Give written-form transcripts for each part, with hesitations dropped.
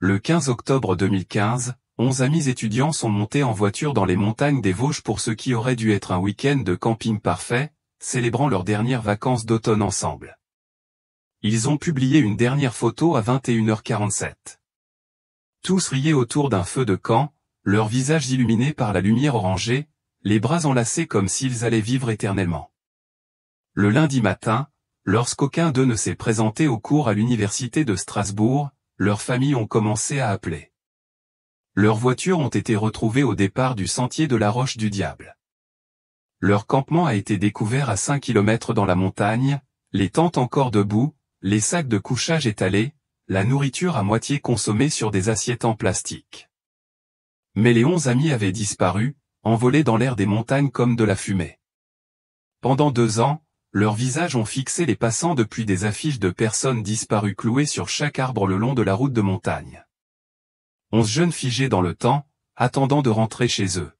Le 15 octobre 2015, 11 amis étudiants sont montés en voiture dans les montagnes des Vosges pour ce qui aurait dû être un week-end de camping parfait, célébrant leurs dernières vacances d'automne ensemble. Ils ont publié une dernière photo à 21h47. Tous riaient autour d'un feu de camp, leurs visages illuminés par la lumière orangée, les bras enlacés comme s'ils allaient vivre éternellement. Le lundi matin, lorsqu'aucun d'eux ne s'est présenté au cours à l'université de Strasbourg, leurs familles ont commencé à appeler. Leurs voitures ont été retrouvées au départ du sentier de la Roche du Diable. Leur campement a été découvert à 5 km dans la montagne, les tentes encore debout, les sacs de couchage étalés, la nourriture à moitié consommée sur des assiettes en plastique. Mais les 11 amis avaient disparu, envolés dans l'air des montagnes comme de la fumée. Pendant 2 ans, leurs visages ont fixé les passants depuis des affiches de personnes disparues clouées sur chaque arbre le long de la route de montagne. 11 jeunes figés dans le temps, attendant de rentrer chez eux.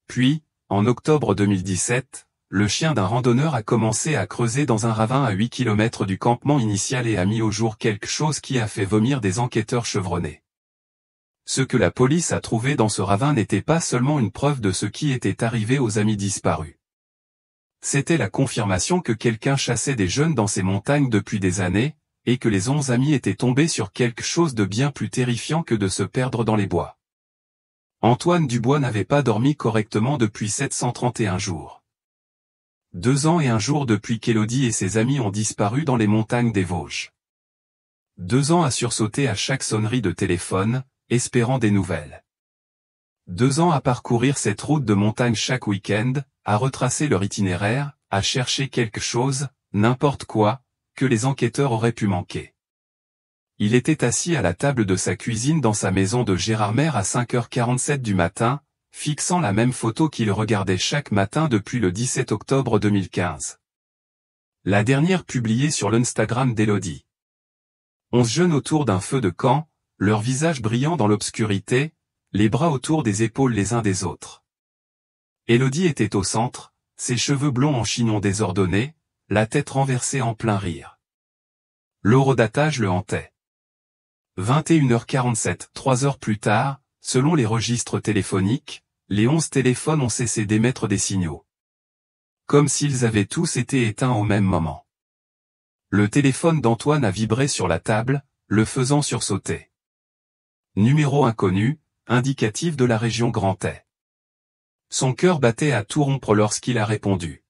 Puis, en octobre 2017, le chien d'un randonneur a commencé à creuser dans un ravin à 8 km du campement initial et a mis au jour quelque chose qui a fait vomir des enquêteurs chevronnés. Ce que la police a trouvé dans ce ravin n'était pas seulement une preuve de ce qui était arrivé aux amis disparus. C'était la confirmation que quelqu'un chassait des jeunes dans ces montagnes depuis des années, et que les 11 amis étaient tombés sur quelque chose de bien plus terrifiant que de se perdre dans les bois. Antoine Dubois n'avait pas dormi correctement depuis 731 jours. 2 ans et 1 jour depuis qu'Élodie et ses amis ont disparu dans les montagnes des Vosges. 2 ans à sursauter à chaque sonnerie de téléphone, espérant des nouvelles. 2 ans à parcourir cette route de montagne chaque week-end, à retracer leur itinéraire, à chercher quelque chose, n'importe quoi, que les enquêteurs auraient pu manquer. Il était assis à la table de sa cuisine dans sa maison de Gérardmer à 5h47 du matin, fixant la même photo qu'il regardait chaque matin depuis le 17 octobre 2015. La dernière publiée sur l'Instagram d'Élodie. 11 jeunes autour d'un feu de camp, leurs visages brillants dans l'obscurité, les bras autour des épaules les uns des autres. Élodie était au centre, ses cheveux blonds en chignon désordonné, la tête renversée en plein rire. L'horodatage le hantait. 21h47, 3 heures plus tard, selon les registres téléphoniques, les 11 téléphones ont cessé d'émettre des signaux. Comme s'ils avaient tous été éteints au même moment. Le téléphone d'Antoine a vibré sur la table, le faisant sursauter. Numéro inconnu, indicatif de la région Grand Est. Son cœur battait à tout rompre lorsqu'il a répondu.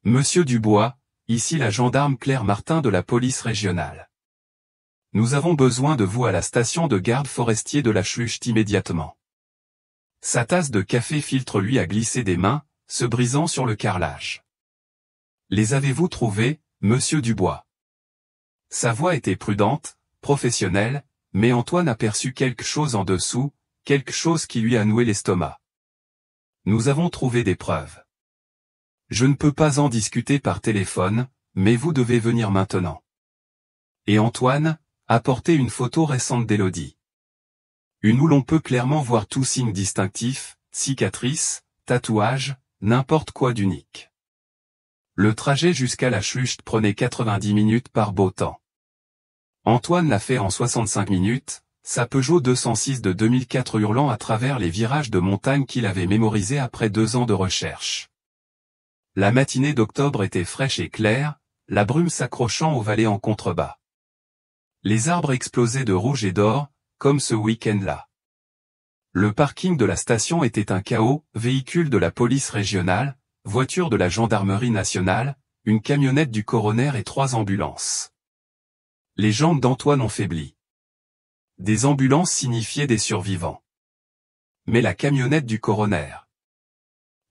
Monsieur Dubois, ici la gendarme Claire Martin de la police régionale. Nous avons besoin de vous à la station de garde forestier de la Schlucht immédiatement. Sa tasse de café filtre lui a glissé des mains, se brisant sur le carrelage. Les avez-vous trouvés, monsieur Dubois? Sa voix était prudente, professionnelle, mais Antoine aperçut quelque chose en dessous, quelque chose qui lui a noué l'estomac. Nous avons trouvé des preuves. Je ne peux pas en discuter par téléphone, mais vous devez venir maintenant. Et Antoine, apportait une photo récente d'Élodie. Une où l'on peut clairement voir tout signe distinctif, cicatrice, tatouage, n'importe quoi d'unique. Le trajet jusqu'à la Schlucht prenait 90 minutes par beau temps. Antoine l'a fait en 65 minutes, sa Peugeot 206 de 2004 hurlant à travers les virages de montagne qu'il avait mémorisés après 2 ans de recherche. La matinée d'octobre était fraîche et claire, la brume s'accrochant aux vallées en contrebas. Les arbres explosaient de rouge et d'or, comme ce week-end-là. Le parking de la station était un chaos, véhicules de la police régionale, voitures de la gendarmerie nationale, une camionnette du coroner et 3 ambulances. Les jambes d'Antoine ont faibli. Des ambulances signifiaient des survivants. Mais la camionnette du coroner.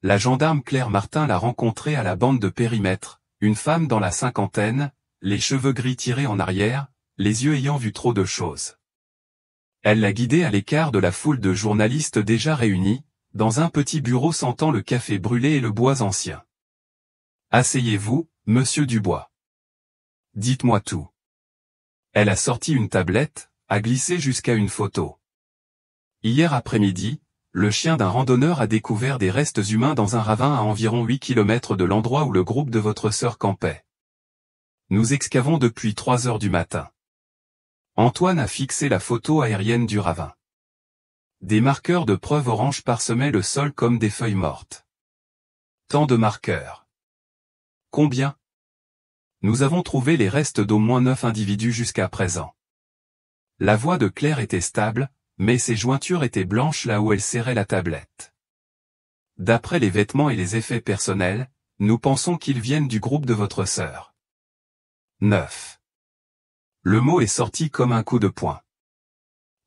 La gendarme Claire Martin l'a rencontrée à la bande de périmètre, une femme dans la cinquantaine, les cheveux gris tirés en arrière, les yeux ayant vu trop de choses. Elle l'a guidée à l'écart de la foule de journalistes déjà réunis, dans un petit bureau sentant le café brûlé et le bois ancien. Asseyez-vous, monsieur Dubois. Dites-moi tout. Elle a sorti une tablette, a glissé jusqu'à une photo. Hier après-midi, le chien d'un randonneur a découvert des restes humains dans un ravin à environ 8 km de l'endroit où le groupe de votre sœur campait. Nous excavons depuis 3 heures du matin. Antoine a fixé la photo aérienne du ravin. Des marqueurs de preuve orange parsemaient le sol comme des feuilles mortes. Tant de marqueurs. Combien? Nous avons trouvé les restes d'au moins 9 individus jusqu'à présent. La voix de Claire était stable, mais ses jointures étaient blanches là où elle serrait la tablette. D'après les vêtements et les effets personnels, nous pensons qu'ils viennent du groupe de votre sœur. 9. Le mot est sorti comme un coup de poing.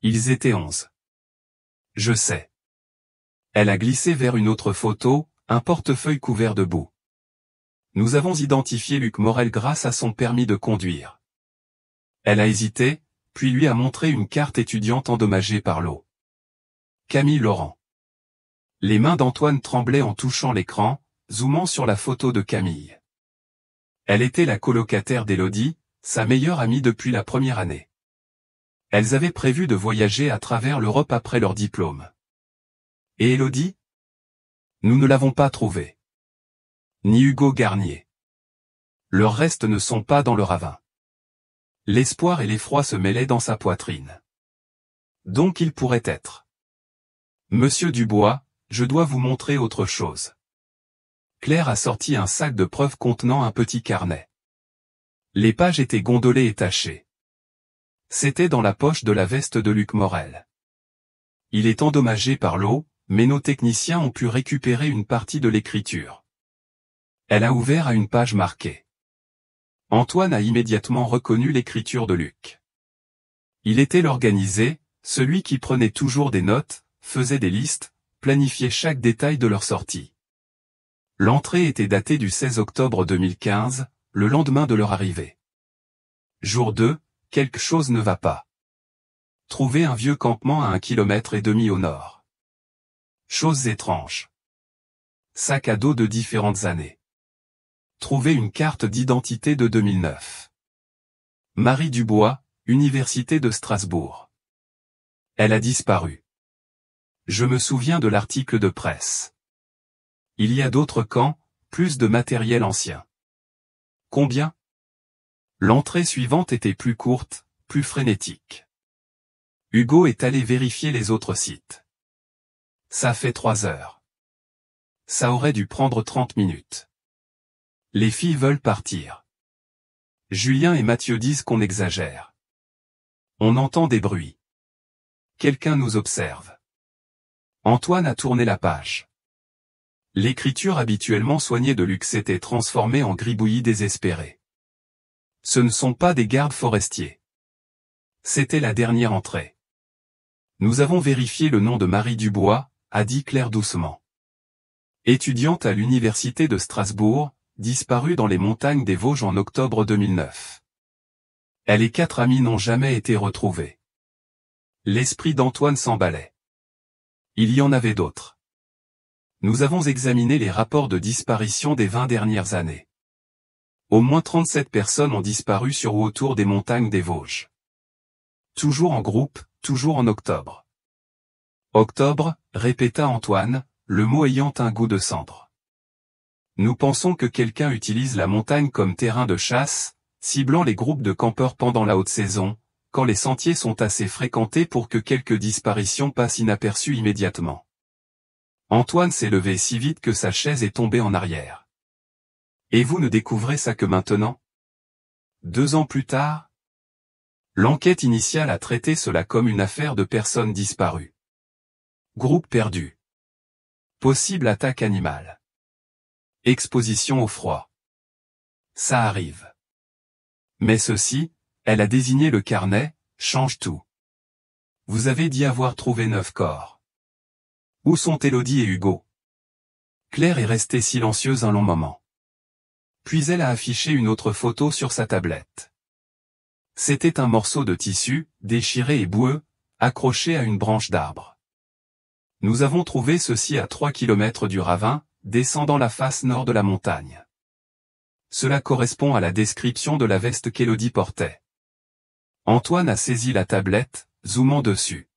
Ils étaient 11. Je sais. Elle a glissé vers une autre photo, un portefeuille couvert de boue. Nous avons identifié Luc Morel grâce à son permis de conduire. Elle a hésité, puis lui a montré une carte étudiante endommagée par l'eau. Camille Laurent. Les mains d'Antoine tremblaient en touchant l'écran, zoomant sur la photo de Camille. Elle était la colocataire d'Élodie, sa meilleure amie depuis la première année. Elles avaient prévu de voyager à travers l'Europe après leur diplôme. Et Élodie? Nous ne l'avons pas trouvée. Ni Hugo Garnier. Leurs restes ne sont pas dans le ravin. L'espoir et l'effroi se mêlaient dans sa poitrine. Donc il pourrait être. Monsieur Dubois, je dois vous montrer autre chose. Claire a sorti un sac de preuves contenant un petit carnet. Les pages étaient gondolées et tachées. C'était dans la poche de la veste de Luc Morel. Il est endommagé par l'eau, mais nos techniciens ont pu récupérer une partie de l'écriture. Elle a ouvert à une page marquée. Antoine a immédiatement reconnu l'écriture de Luc. Il était l'organisé, celui qui prenait toujours des notes, faisait des listes, planifiait chaque détail de leur sortie. L'entrée était datée du 16 octobre 2015, le lendemain de leur arrivée. Jour 2, quelque chose ne va pas. Trouver un vieux campement à 1,5 km au nord. Choses étranges. Sac à dos de différentes années. Trouver une carte d'identité de 2009. Marie Dubois, Université de Strasbourg. Elle a disparu. Je me souviens de l'article de presse. Il y a d'autres camps, plus de matériel ancien. Combien? L'entrée suivante était plus courte, plus frénétique. Hugo est allé vérifier les autres sites. Ça fait 3 heures. Ça aurait dû prendre 30 minutes. Les filles veulent partir. Julien et Mathieu disent qu'on exagère. On entend des bruits. Quelqu'un nous observe. Antoine a tourné la page. L'écriture habituellement soignée de Luc s'était transformée en gribouillis désespéré. Ce ne sont pas des gardes forestiers. C'était la dernière entrée. Nous avons vérifié le nom de Marie Dubois, a dit Claire doucement. Étudiante à l'université de Strasbourg, disparue dans les montagnes des Vosges en octobre 2009. Elle et 4 amis n'ont jamais été retrouvés. L'esprit d'Antoine s'emballait. Il y en avait d'autres. Nous avons examiné les rapports de disparition des 20 dernières années. Au moins 37 personnes ont disparu sur ou autour des montagnes des Vosges. Toujours en groupe, toujours en octobre. Octobre, répéta Antoine, le mot ayant un goût de cendre. Nous pensons que quelqu'un utilise la montagne comme terrain de chasse, ciblant les groupes de campeurs pendant la haute saison, quand les sentiers sont assez fréquentés pour que quelques disparitions passent inaperçues immédiatement. Antoine s'est levé si vite que sa chaise est tombée en arrière. Et vous ne découvrez ça que maintenant? 2 ans plus tard? L'enquête initiale a traité cela comme une affaire de personnes disparues. Groupe perdu. Possible attaque animale. Exposition au froid. Ça arrive. Mais ceci, elle a désigné le carnet, change tout. Vous avez dit avoir trouvé 9 corps. Où sont Élodie et Hugo? Claire est restée silencieuse un long moment. Puis elle a affiché une autre photo sur sa tablette. C'était un morceau de tissu, déchiré et boueux, accroché à une branche d'arbre. Nous avons trouvé ceci à 3 km du ravin, descendant la face nord de la montagne. Cela correspond à la description de la veste qu'Élodie portait. Antoine a saisi la tablette, zoomant dessus.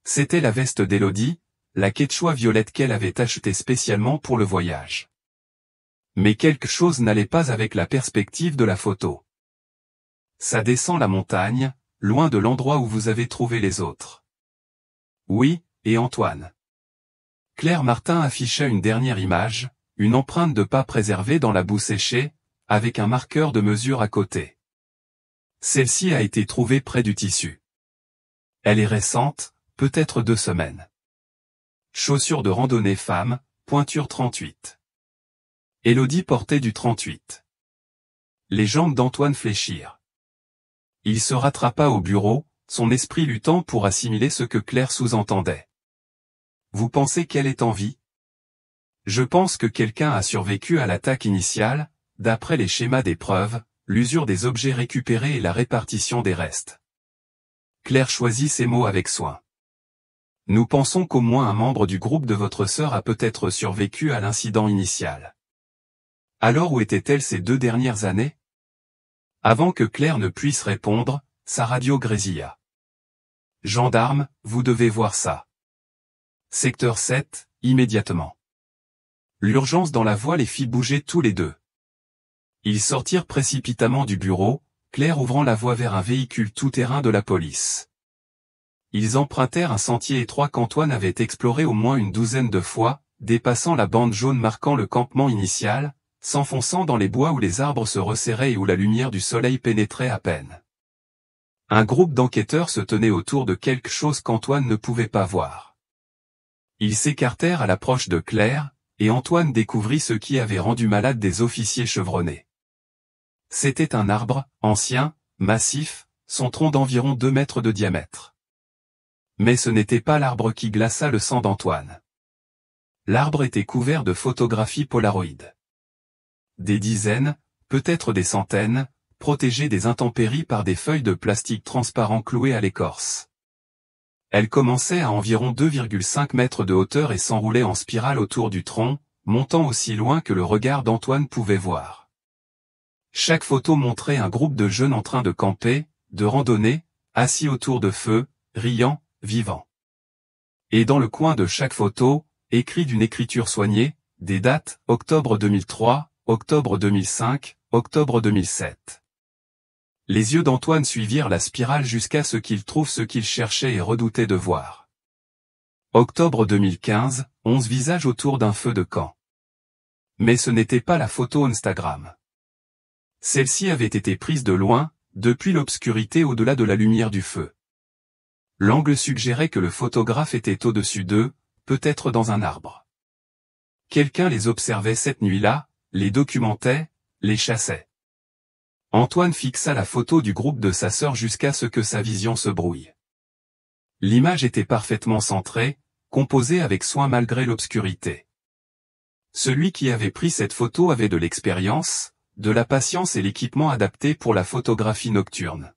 C'était la veste d'Élodie, la quechua violette qu'elle avait achetée spécialement pour le voyage. Mais quelque chose n'allait pas avec la perspective de la photo. Ça descend la montagne, loin de l'endroit où vous avez trouvé les autres. Oui, et Antoine. Claire Martin afficha une dernière image, une empreinte de pas préservée dans la boue séchée, avec un marqueur de mesure à côté. Celle-ci a été trouvée près du tissu. Elle est récente, peut-être 2 semaines. Chaussures de randonnée femme, pointure 38. Élodie portait du 38. Les jambes d'Antoine fléchirent. Il se rattrapa au bureau, son esprit luttant pour assimiler ce que Claire sous-entendait. Vous pensez qu'elle est en vie? Je pense que quelqu'un a survécu à l'attaque initiale, d'après les schémas des preuves, l'usure des objets récupérés et la répartition des restes. Claire choisit ses mots avec soin. Nous pensons qu'au moins un membre du groupe de votre sœur a peut-être survécu à l'incident initial. Alors où était-elle ces 2 dernières années? Avant que Claire ne puisse répondre, sa radio grésilla. Gendarme, vous devez voir ça. Secteur 7, immédiatement. L'urgence dans la voix les fit bouger tous les deux. Ils sortirent précipitamment du bureau, Claire ouvrant la voie vers un véhicule tout-terrain de la police. Ils empruntèrent un sentier étroit qu'Antoine avait exploré au moins une 12aine de fois, dépassant la bande jaune marquant le campement initial, s'enfonçant dans les bois où les arbres se resserraient et où la lumière du soleil pénétrait à peine. Un groupe d'enquêteurs se tenait autour de quelque chose qu'Antoine ne pouvait pas voir. Ils s'écartèrent à l'approche de Claire, et Antoine découvrit ce qui avait rendu malade des officiers chevronnés. C'était un arbre, ancien, massif, son tronc d'environ 2 mètres de diamètre. Mais ce n'était pas l'arbre qui glaça le sang d'Antoine. L'arbre était couvert de photographies Polaroid. Des dizaines, peut-être des centaines, protégées des intempéries par des feuilles de plastique transparent clouées à l'écorce. Elles commençaient à environ 2,5 mètres de hauteur et s'enroulaient en spirale autour du tronc, montant aussi loin que le regard d'Antoine pouvait voir. Chaque photo montrait un groupe de jeunes en train de camper, de randonner, assis autour de feux, riant, vivants. Et dans le coin de chaque photo, écrit d'une écriture soignée, des dates, octobre 2003, octobre 2005, octobre 2007. Les yeux d'Antoine suivirent la spirale jusqu'à ce qu'il trouve ce qu'il cherchait et redoutait de voir. Octobre 2015, 11 visages autour d'un feu de camp. Mais ce n'était pas la photo Instagram. Celle-ci avait été prise de loin, depuis l'obscurité au-delà de la lumière du feu. L'angle suggérait que le photographe était au-dessus d'eux, peut-être dans un arbre. Quelqu'un les observait cette nuit-là, les documentait, les chassait. Antoine fixa la photo du groupe de sa sœur jusqu'à ce que sa vision se brouille. L'image était parfaitement centrée, composée avec soin malgré l'obscurité. Celui qui avait pris cette photo avait de l'expérience, de la patience et l'équipement adapté pour la photographie nocturne.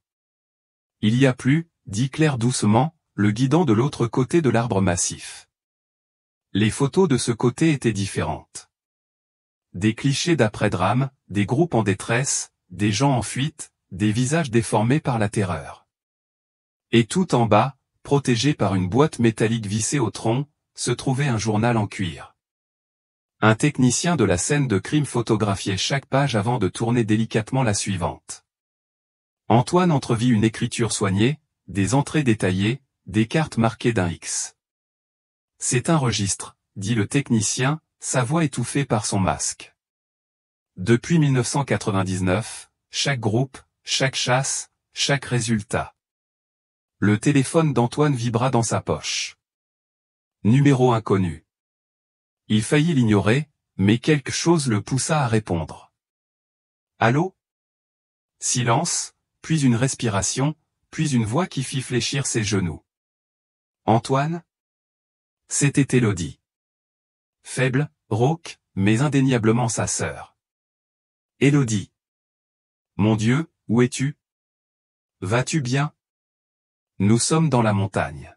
Il y a plus, dit Claire doucement, le guidant de l'autre côté de l'arbre massif. Les photos de ce côté étaient différentes. Des clichés d'après-drame, des groupes en détresse, des gens en fuite, des visages déformés par la terreur. Et tout en bas, protégé par une boîte métallique vissée au tronc, se trouvait un journal en cuir. Un technicien de la scène de crime photographiait chaque page avant de tourner délicatement la suivante. Antoine entrevit une écriture soignée, des entrées détaillées, des cartes marquées d'un X. C'est un registre, dit le technicien, sa voix étouffée par son masque. Depuis 1999, chaque groupe, chaque chasse, chaque résultat. Le téléphone d'Antoine vibra dans sa poche. Numéro inconnu. Il faillit l'ignorer, mais quelque chose le poussa à répondre. Allô? Silence, puis une respiration, puis une voix qui fit fléchir ses genoux. Antoine? C'était Élodie. Faible, rauque, mais indéniablement sa sœur. Élodie. Mon Dieu, où es-tu? Vas-tu bien? Nous sommes dans la montagne.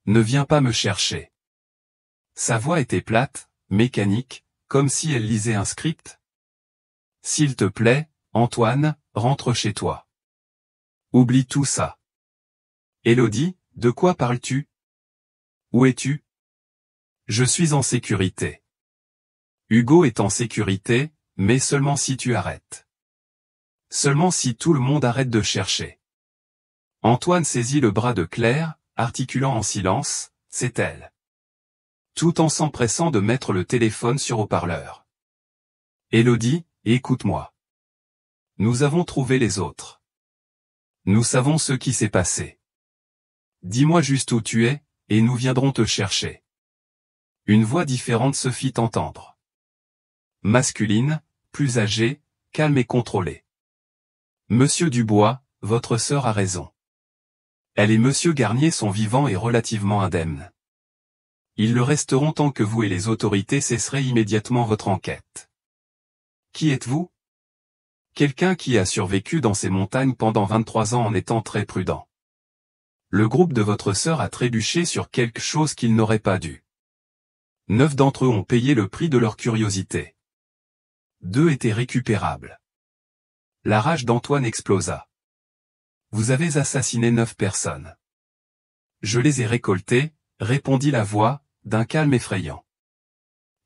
Ne viens pas me chercher. Sa voix était plate, mécanique, comme si elle lisait un script. S'il te plaît, Antoine, rentre chez toi. Oublie tout ça. Élodie, de quoi parles-tu? Où es-tu? Je suis en sécurité. Hugo est en sécurité, mais seulement si tu arrêtes. Seulement si tout le monde arrête de chercher. Antoine saisit le bras de Claire, articulant en silence, « c'est elle », tout en s'empressant de mettre le téléphone sur haut-parleur. « Élodie, écoute-moi. Nous avons trouvé les autres. Nous savons ce qui s'est passé. Dis-moi juste où tu es, et nous viendrons te chercher. » Une voix différente se fit entendre. Masculine, plus âgée, calme et contrôlée. « Monsieur Dubois, votre sœur a raison. Elle et Monsieur Garnier sont vivants et relativement indemnes. Ils le resteront tant que vous et les autorités cesserez immédiatement votre enquête. Qui êtes-vous ? Quelqu'un qui a survécu dans ces montagnes pendant 23 ans en étant très prudent. Le groupe de votre sœur a trébuché sur quelque chose qu'il n'aurait pas dû. 9 d'entre eux ont payé le prix de leur curiosité. 2 étaient récupérables. La rage d'Antoine explosa. Vous avez assassiné 9 personnes. Je les ai récoltées, répondit la voix, d'un calme effrayant.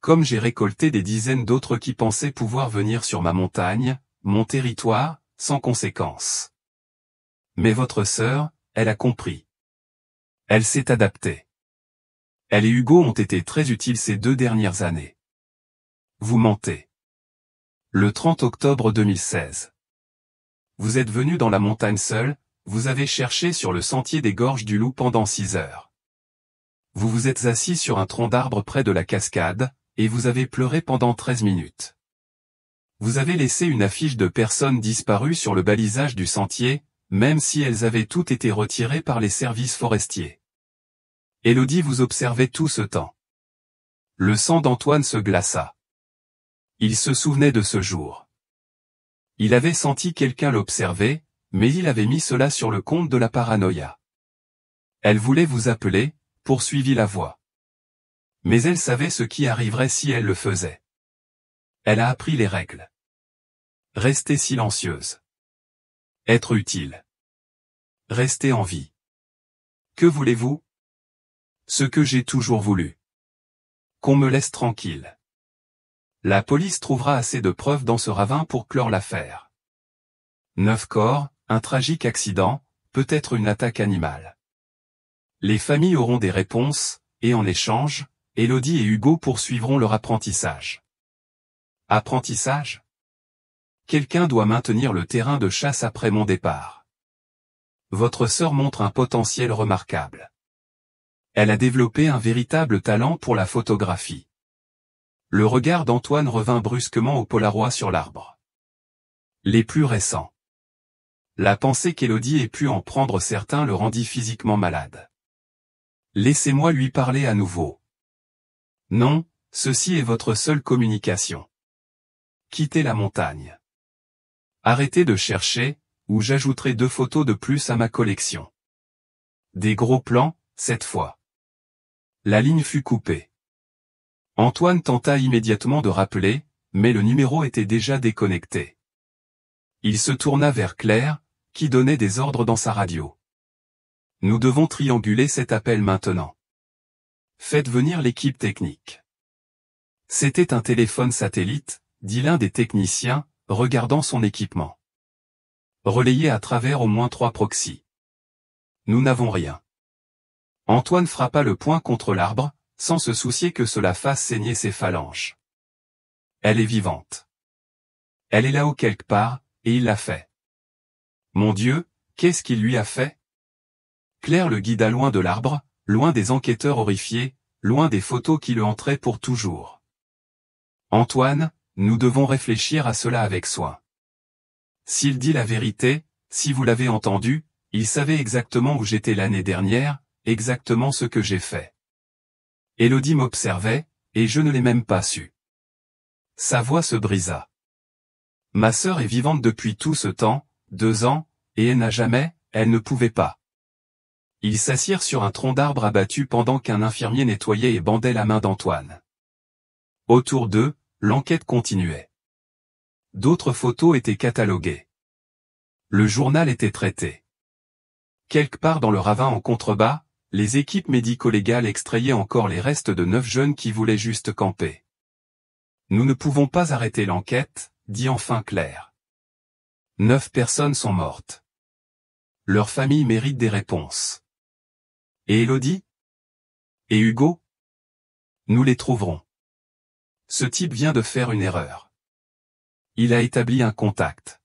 Comme j'ai récolté des dizaines d'autres qui pensaient pouvoir venir sur ma montagne, mon territoire, sans conséquence. Mais votre sœur, elle a compris. Elle s'est adaptée. Elle et Hugo ont été très utiles ces 2 dernières années. Vous mentez. Le 30 octobre 2016. Vous êtes venu dans la montagne seul, vous avez cherché sur le sentier des Gorges du Loup pendant 6 heures. Vous vous êtes assis sur un tronc d'arbre près de la cascade, et vous avez pleuré pendant 13 minutes. Vous avez laissé une affiche de personnes disparues sur le balisage du sentier, même si elles avaient toutes été retirées par les services forestiers. Élodie vous observait tout ce temps. Le sang d'Antoine se glaça. Il se souvenait de ce jour. Il avait senti quelqu'un l'observer, mais il avait mis cela sur le compte de la paranoïa. Elle voulait vous appeler, poursuivit la voix. Mais elle savait ce qui arriverait si elle le faisait. Elle a appris les règles. Rester silencieuse. Être utile. Rester en vie. Que voulez-vous ? Ce que j'ai toujours voulu. Qu'on me laisse tranquille. La police trouvera assez de preuves dans ce ravin pour clore l'affaire. 9 corps, un tragique accident, peut-être une attaque animale. Les familles auront des réponses, et en échange, Élodie et Hugo poursuivront leur apprentissage. Apprentissage ? Quelqu'un doit maintenir le terrain de chasse après mon départ. Votre sœur montre un potentiel remarquable. Elle a développé un véritable talent pour la photographie. Le regard d'Antoine revint brusquement au Polaroid sur l'arbre. Les plus récents. La pensée qu'Élodie ait pu en prendre certains le rendit physiquement malade. Laissez-moi lui parler à nouveau. Non, ceci est votre seule communication. Quittez la montagne. Arrêtez de chercher, ou j'ajouterai 2 photos de plus à ma collection. Des gros plans, cette fois. La ligne fut coupée. Antoine tenta immédiatement de rappeler, mais le numéro était déjà déconnecté. Il se tourna vers Claire, qui donnait des ordres dans sa radio. Nous devons trianguler cet appel maintenant. Faites venir l'équipe technique. C'était un téléphone satellite, dit l'un des techniciens, regardant son équipement. Relayé à travers au moins 3 proxys. Nous n'avons rien. Antoine frappa le poing contre l'arbre, sans se soucier que cela fasse saigner ses phalanges. Elle est vivante. Elle est là-haut quelque part, et il l'a fait. Mon Dieu, qu'est-ce qu'il lui a fait ? Claire le guida loin de l'arbre, loin des enquêteurs horrifiés, loin des photos qui le hanteraient pour toujours. Antoine, nous devons réfléchir à cela avec soin. S'il dit la vérité, si vous l'avez entendu, il savait exactement où j'étais l'année dernière, exactement ce que j'ai fait. Élodie m'observait, et je ne l'ai même pas su. Sa voix se brisa. Ma sœur est vivante depuis tout ce temps, 2 ans, et elle ne pouvait pas. Ils s'assirent sur un tronc d'arbre abattu pendant qu'un infirmier nettoyait et bandait la main d'Antoine. Autour d'eux, l'enquête continuait. D'autres photos étaient cataloguées. Le journal était traité. Quelque part dans le ravin en contrebas, les équipes médico-légales extrayaient encore les restes de 9 jeunes qui voulaient juste camper. Nous ne pouvons pas arrêter l'enquête, dit enfin Claire. 9 personnes sont mortes. leur famille mérite des réponses. Et Élodie? Et Hugo? Nous les trouverons. Ce type vient de faire une erreur. Il a établi un contact.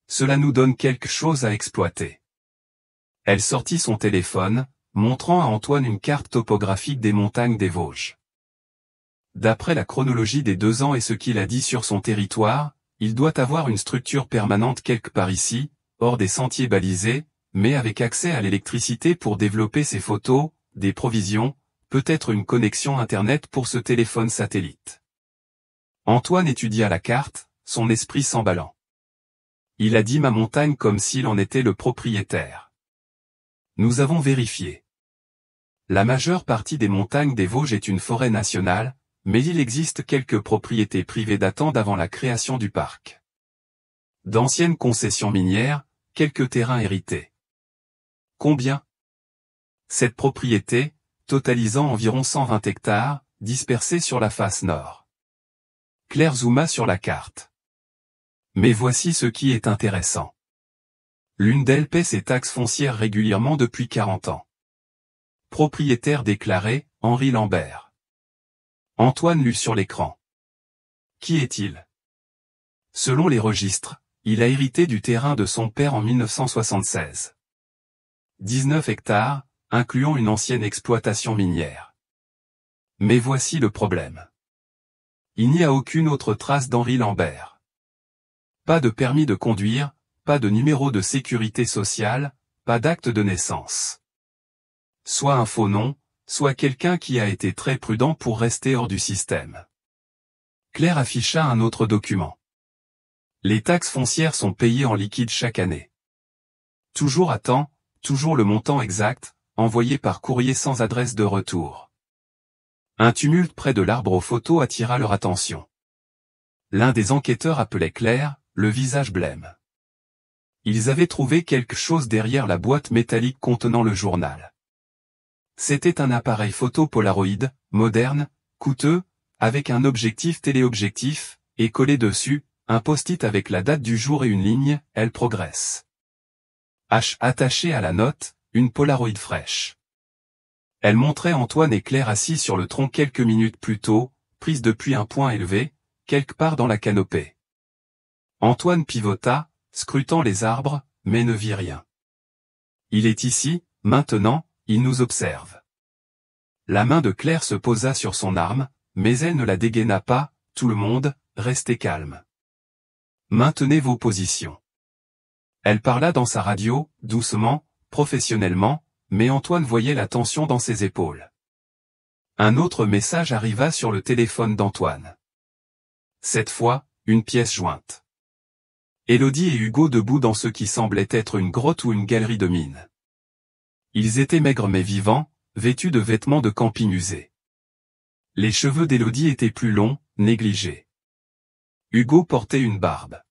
Cela nous donne quelque chose à exploiter. Elle sortit son téléphone, montrant à Antoine une carte topographique des montagnes des Vosges. D'après la chronologie des 2 ans et ce qu'il a dit sur son territoire, il doit avoir une structure permanente quelque part ici, hors des sentiers balisés, mais avec accès à l'électricité pour développer ses photos, des provisions, peut-être une connexion Internet pour ce téléphone satellite. Antoine étudia la carte, son esprit s'emballant. Il a dit ma montagne comme s'il en était le propriétaire. Nous avons vérifié. La majeure partie des montagnes des Vosges est une forêt nationale, mais il existe quelques propriétés privées datant d'avant la création du parc. D'anciennes concessions minières, quelques terrains hérités. Combien? Cette propriété, totalisant environ 120 hectares, dispersés sur la face nord. Claire zooma sur la carte. Mais voici ce qui est intéressant. L'une d'elles paie ses taxes foncières régulièrement depuis 40 ans. Propriétaire déclaré, Henri Lambert. Antoine lut sur l'écran. Qui est-il? Selon les registres, il a hérité du terrain de son père en 1976. 19 hectares, incluant une ancienne exploitation minière. Mais voici le problème. Il n'y a aucune autre trace d'Henri Lambert. Pas de permis de conduire, pas de numéro de sécurité sociale, pas d'acte de naissance. Soit un faux nom, soit quelqu'un qui a été très prudent pour rester hors du système. Claire afficha un autre document. Les taxes foncières sont payées en liquide chaque année. Toujours à temps, toujours le montant exact, envoyé par courrier sans adresse de retour. Un tumulte près de l'arbre aux photos attira leur attention. L'un des enquêteurs appelait Claire, le visage blême. Ils avaient trouvé quelque chose derrière la boîte métallique contenant le journal. C'était un appareil photo Polaroid, moderne, coûteux, avec un objectif téléobjectif, et collé dessus, un post-it avec la date du jour et une ligne, elle progresse. Attaché à la note, une Polaroid fraîche. Elle montrait Antoine et Claire assis sur le tronc quelques minutes plus tôt, prise depuis un point élevé, quelque part dans la canopée. Antoine pivota, scrutant les arbres, mais ne vit rien. Il est ici, maintenant, il nous observe. La main de Claire se posa sur son arme, mais elle ne la dégaina pas, tout le monde, restez calme. Maintenez vos positions. Elle parla dans sa radio, doucement, professionnellement, mais Antoine voyait la tension dans ses épaules. Un autre message arriva sur le téléphone d'Antoine. Cette fois, une pièce jointe. Élodie et Hugo debout dans ce qui semblait être une grotte ou une galerie de mines. Ils étaient maigres mais vivants, vêtus de vêtements de camping usés. Les cheveux d'Élodie étaient plus longs, négligés. Hugo portait une barbe.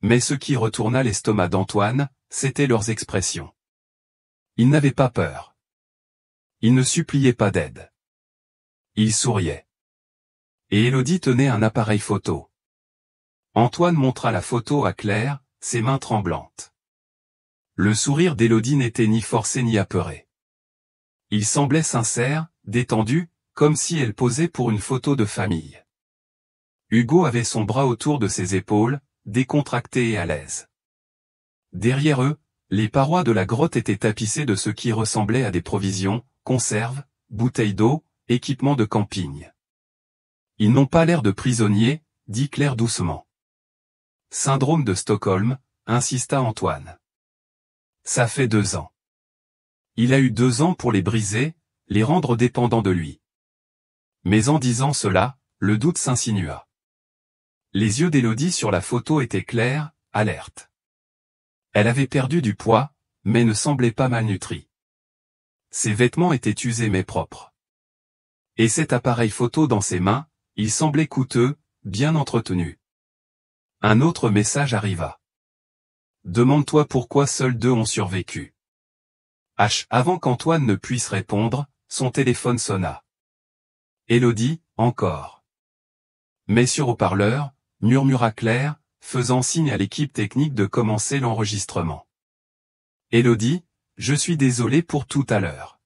Mais ce qui retourna l'estomac d'Antoine, c'étaient leurs expressions. Ils n'avaient pas peur. Ils ne suppliaient pas d'aide. Ils souriaient. Et Élodie tenait un appareil photo. Antoine montra la photo à Claire, ses mains tremblantes. Le sourire d'Élodie n'était ni forcé ni apeuré. Il semblait sincère, détendu, comme si elle posait pour une photo de famille. Hugo avait son bras autour de ses épaules, décontracté et à l'aise. Derrière eux, les parois de la grotte étaient tapissées de ce qui ressemblait à des provisions, conserves, bouteilles d'eau, équipements de camping. Ils n'ont pas l'air de prisonniers, dit Claire doucement. Syndrome de Stockholm, insista Antoine. Ça fait 2 ans. Il a eu 2 ans pour les briser, les rendre dépendants de lui. Mais en disant cela, le doute s'insinua. Les yeux d'Élodie sur la photo étaient clairs, alertes. Elle avait perdu du poids, mais ne semblait pas malnutrie. Ses vêtements étaient usés mais propres. Et cet appareil photo dans ses mains, il semblait coûteux, bien entretenu. Un autre message arriva. Demande-toi pourquoi seuls 2 ont survécu. Avant qu'Antoine ne puisse répondre, son téléphone sonna. Élodie, encore. Mais sur haut-parleur, murmura Claire, faisant signe à l'équipe technique de commencer l'enregistrement. Élodie, je suis désolé pour tout à l'heure.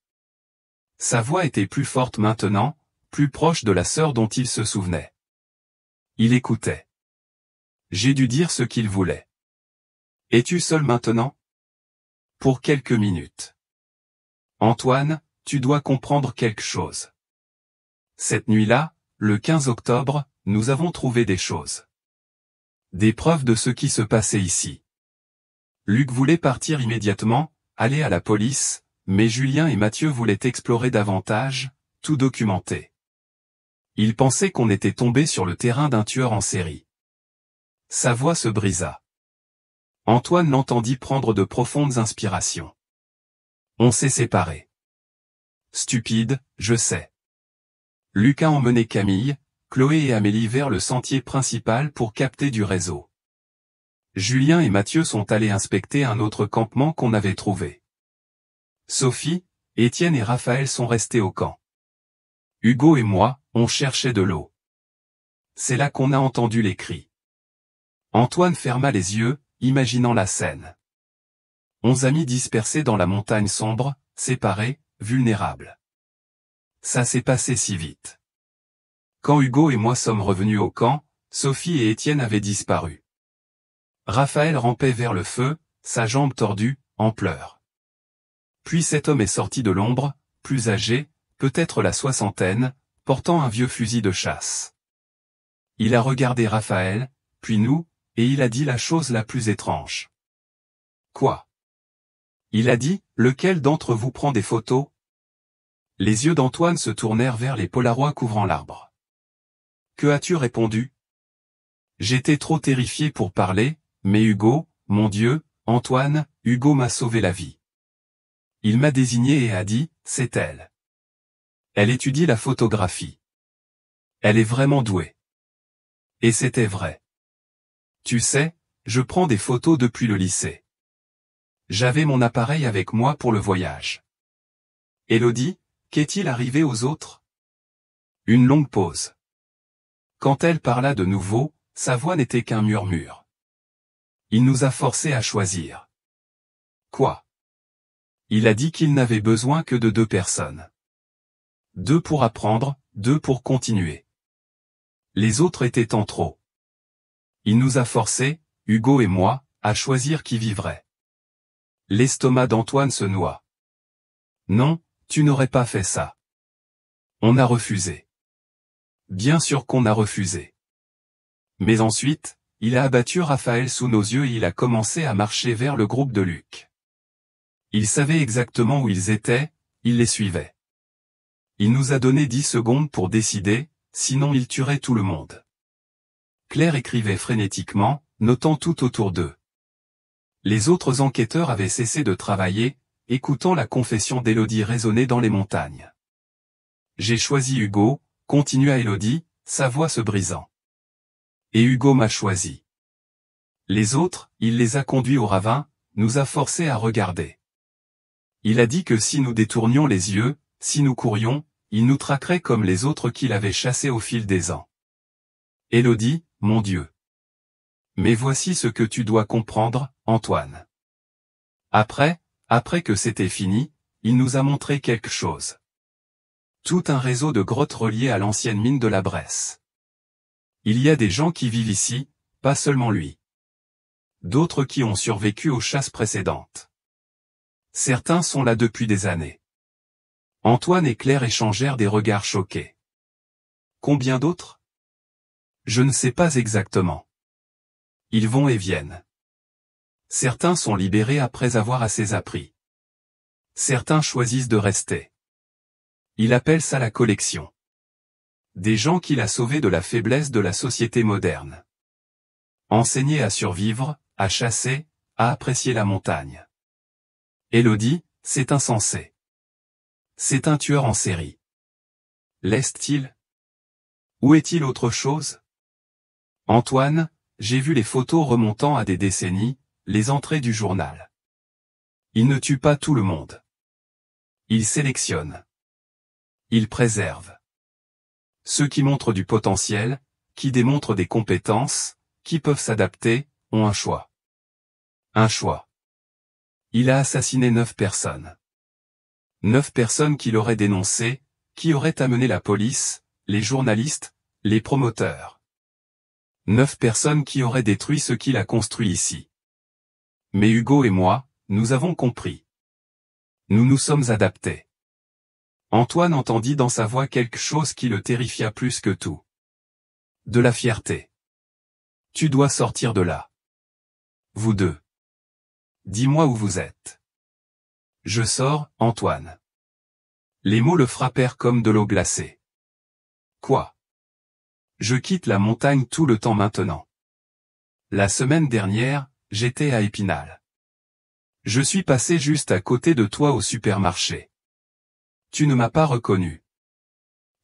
Sa voix était plus forte maintenant, plus proche de la sœur dont il se souvenait. Il écoutait. J'ai dû dire ce qu'il voulait. Es-tu seul maintenant? Pour quelques minutes. Antoine, tu dois comprendre quelque chose. Cette nuit-là, le 15 octobre, nous avons trouvé des choses. Des preuves de ce qui se passait ici. Luc voulait partir immédiatement, aller à la police, mais Julien et Mathieu voulaient explorer davantage, tout documenter. Ils pensaient qu'on était tombé sur le terrain d'un tueur en série. Sa voix se brisa. Antoine l'entendit prendre de profondes inspirations. On s'est séparés. Stupide, je sais. Luc a emmené Camille, Chloé et Amélie vers le sentier principal pour capter du réseau. Julien et Mathieu sont allés inspecter un autre campement qu'on avait trouvé. Sophie, Étienne et Raphaël sont restés au camp. Hugo et moi, on cherchait de l'eau. C'est là qu'on a entendu les cris. Antoine ferma les yeux, imaginant la scène. 11 amis dispersés dans la montagne sombre, séparés, vulnérables. Ça s'est passé si vite. Quand Hugo et moi sommes revenus au camp, Sophie et Étienne avaient disparu. Raphaël rampait vers le feu, sa jambe tordue, en pleurs. Puis cet homme est sorti de l'ombre, plus âgé, peut-être la soixantaine, portant un vieux fusil de chasse. Il a regardé Raphaël, puis nous, et il a dit la chose la plus étrange. Quoi? Il a dit, lequel d'entre vous prend des photos? Les yeux d'Antoine se tournèrent vers les polaroids couvrant l'arbre. Que as-tu répondu? J'étais trop terrifié pour parler, mais Hugo, mon Dieu, Antoine, Hugo m'a sauvé la vie. Il m'a désigné et a dit, c'est elle. Elle étudie la photographie. Elle est vraiment douée. Et c'était vrai. Tu sais, je prends des photos depuis le lycée. J'avais mon appareil avec moi pour le voyage. Élodie, qu'est-il arrivé aux autres? Une longue pause. Quand elle parla de nouveau, sa voix n'était qu'un murmure. Il nous a forcés à choisir. Quoi? Il a dit qu'il n'avait besoin que de 2 personnes. 2 pour apprendre, 2 pour continuer. Les autres étaient en trop. Il nous a forcés, Hugo et moi, à choisir qui vivrait. L'estomac d'Antoine se noie. Non, tu n'aurais pas fait ça. On a refusé. Bien sûr qu'on a refusé. Mais ensuite, il a abattu Raphaël sous nos yeux et il a commencé à marcher vers le groupe de Luc. Il savait exactement où ils étaient, il les suivait. Il nous a donné 10 secondes pour décider, sinon il tuerait tout le monde. Claire écrivait frénétiquement, notant tout autour d'eux. Les autres enquêteurs avaient cessé de travailler, écoutant la confession d'Élodie résonner dans les montagnes. J'ai choisi Hugo, continua Élodie, sa voix se brisant. Et Hugo m'a choisi. Les autres, il les a conduits au ravin, nous a forcés à regarder. Il a dit que si nous détournions les yeux, si nous courions, il nous traquerait comme les autres qu'il avait chassés au fil des ans. Élodie, mon Dieu. Mais voici ce que tu dois comprendre, Antoine. Après que c'était fini, il nous a montré quelque chose. Tout un réseau de grottes reliées à l'ancienne mine de la Bresse. Il y a des gens qui vivent ici, pas seulement lui. D'autres qui ont survécu aux chasses précédentes. Certains sont là depuis des années. Antoine et Claire échangèrent des regards choqués. Combien d'autres? Je ne sais pas exactement. Ils vont et viennent. Certains sont libérés après avoir assez appris. Certains choisissent de rester. Il appelle ça la collection. Des gens qu'il a sauvés de la faiblesse de la société moderne. Enseignés à survivre, à chasser, à apprécier la montagne. Élodie, c'est insensé. C'est un tueur en série. L'est-il? Où est-il autre chose? Antoine, j'ai vu les photos remontant à des décennies, les entrées du journal. Il ne tue pas tout le monde. Il sélectionne. Il préserve. Ceux qui montrent du potentiel, qui démontrent des compétences, qui peuvent s'adapter, ont un choix. Un choix. Il a assassiné 9 personnes. 9 personnes qu'il aurait dénoncées, qui auraient amené la police, les journalistes, les promoteurs. 9 personnes qui auraient détruit ce qu'il a construit ici. Mais Hugo et moi, nous avons compris. Nous nous sommes adaptés. Antoine entendit dans sa voix quelque chose qui le terrifia plus que tout. De la fierté. Tu dois sortir de là. Vous deux. Dis-moi où vous êtes. Je sors, Antoine. Les mots le frappèrent comme de l'eau glacée. Quoi? Je quitte la montagne tout le temps maintenant. La semaine dernière, j'étais à Épinal. Je suis passé juste à côté de toi au supermarché. Tu ne m'as pas reconnu.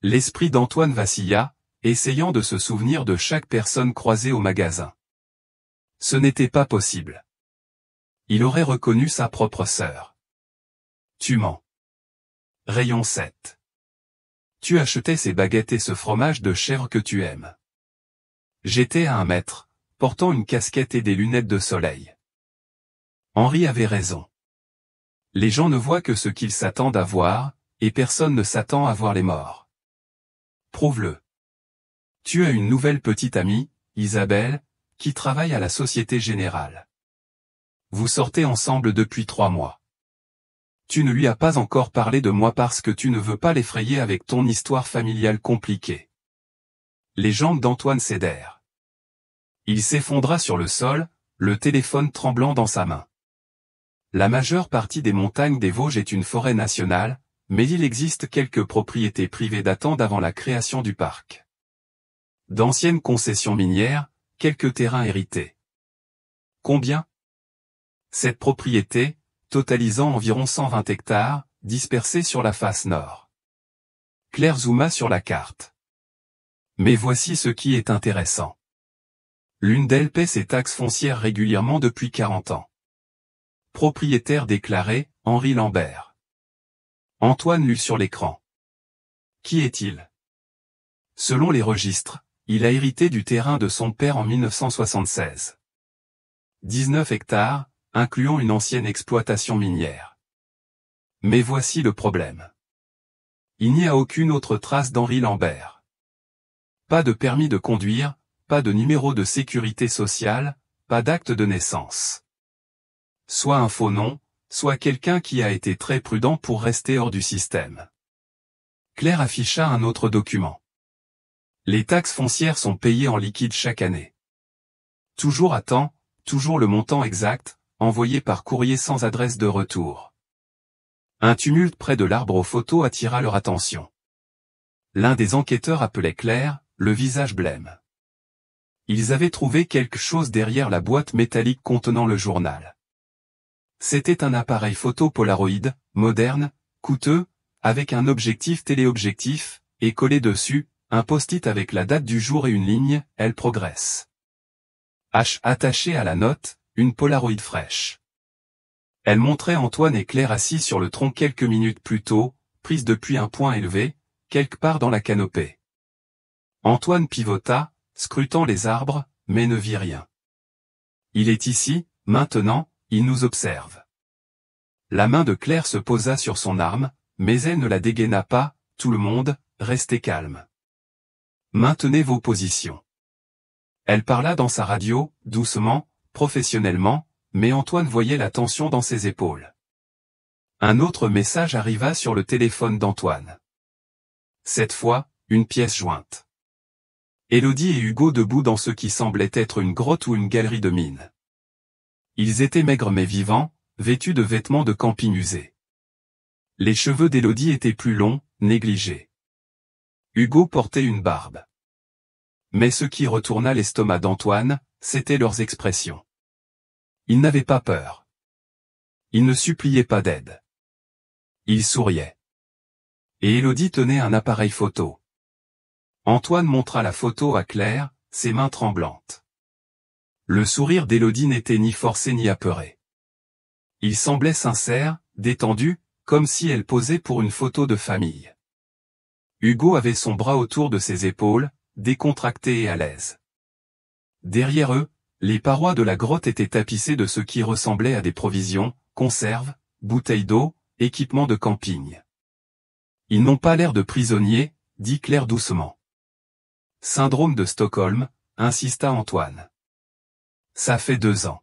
L'esprit d'Antoine vacilla, essayant de se souvenir de chaque personne croisée au magasin. Ce n'était pas possible. Il aurait reconnu sa propre sœur. Tu mens. Rayon 7. Tu achetais ces baguettes et ce fromage de chèvre que tu aimes. J'étais à 1 mètre, portant une casquette et des lunettes de soleil. Henri avait raison. Les gens ne voient que ce qu'ils s'attendent à voir, et personne ne s'attend à voir les morts. Prouve-le. Tu as une nouvelle petite amie, Isabelle, qui travaille à la Société Générale. Vous sortez ensemble depuis 3 mois. Tu ne lui as pas encore parlé de moi parce que tu ne veux pas l'effrayer avec ton histoire familiale compliquée. Les jambes d'Antoine cédèrent. Il s'effondra sur le sol, le téléphone tremblant dans sa main. La majeure partie des montagnes des Vosges est une forêt nationale, mais il existe quelques propriétés privées datant d'avant la création du parc. D'anciennes concessions minières, quelques terrains hérités. Combien? Cette propriété, totalisant environ 120 hectares, dispersés sur la face nord. Claire zooma sur la carte. Mais voici ce qui est intéressant. L'une d'elles paie ses taxes foncières régulièrement depuis 40 ans. Propriétaire déclaré, Henri Lambert. Antoine lut sur l'écran. Qui est-il? Selon les registres, il a hérité du terrain de son père en 1976. 19 hectares, incluant une ancienne exploitation minière. Mais voici le problème. Il n'y a aucune autre trace d'Henri Lambert. Pas de permis de conduire, pas de numéro de sécurité sociale, pas d'acte de naissance. Soit un faux nom, soit quelqu'un qui a été très prudent pour rester hors du système. Claire afficha un autre document. Les taxes foncières sont payées en liquide chaque année. Toujours à temps, toujours le montant exact, envoyé par courrier sans adresse de retour. Un tumulte près de l'arbre aux photos attira leur attention. L'un des enquêteurs appelait Claire, le visage blême. Ils avaient trouvé quelque chose derrière la boîte métallique contenant le journal. C'était un appareil photo Polaroid, moderne, coûteux, avec un objectif téléobjectif, et collé dessus, un post-it avec la date du jour et une ligne, elle progresse. Attaché à la note, une Polaroid fraîche. Elle montrait Antoine et Claire assis sur le tronc quelques minutes plus tôt, prise depuis un point élevé, quelque part dans la canopée. Antoine pivota, scrutant les arbres, mais ne vit rien. Il est ici, maintenant, il nous observe. La main de Claire se posa sur son arme, mais elle ne la dégaina pas, tout le monde, restez calme. Maintenez vos positions. Elle parla dans sa radio, doucement, professionnellement, mais Antoine voyait la tension dans ses épaules. Un autre message arriva sur le téléphone d'Antoine. Cette fois, une pièce jointe. Élodie et Hugo debout dans ce qui semblait être une grotte ou une galerie de mines. Ils étaient maigres mais vivants, vêtus de vêtements de camping usés. Les cheveux d'Élodie étaient plus longs, négligés. Hugo portait une barbe. Mais ce qui retourna l'estomac d'Antoine, c'étaient leurs expressions. Ils n'avaient pas peur. Ils ne suppliaient pas d'aide. Ils souriaient. Et Élodie tenait un appareil photo. Antoine montra la photo à Claire, ses mains tremblantes. Le sourire d'Élodie n'était ni forcé ni apeuré. Il semblait sincère, détendu, comme si elle posait pour une photo de famille. Hugo avait son bras autour de ses épaules, décontracté et à l'aise. Derrière eux, les parois de la grotte étaient tapissées de ce qui ressemblait à des provisions, conserves, bouteilles d'eau, équipements de camping. Ils n'ont pas l'air de prisonniers, dit Claire doucement. Syndrome de Stockholm, insista Antoine. Ça fait 2 ans.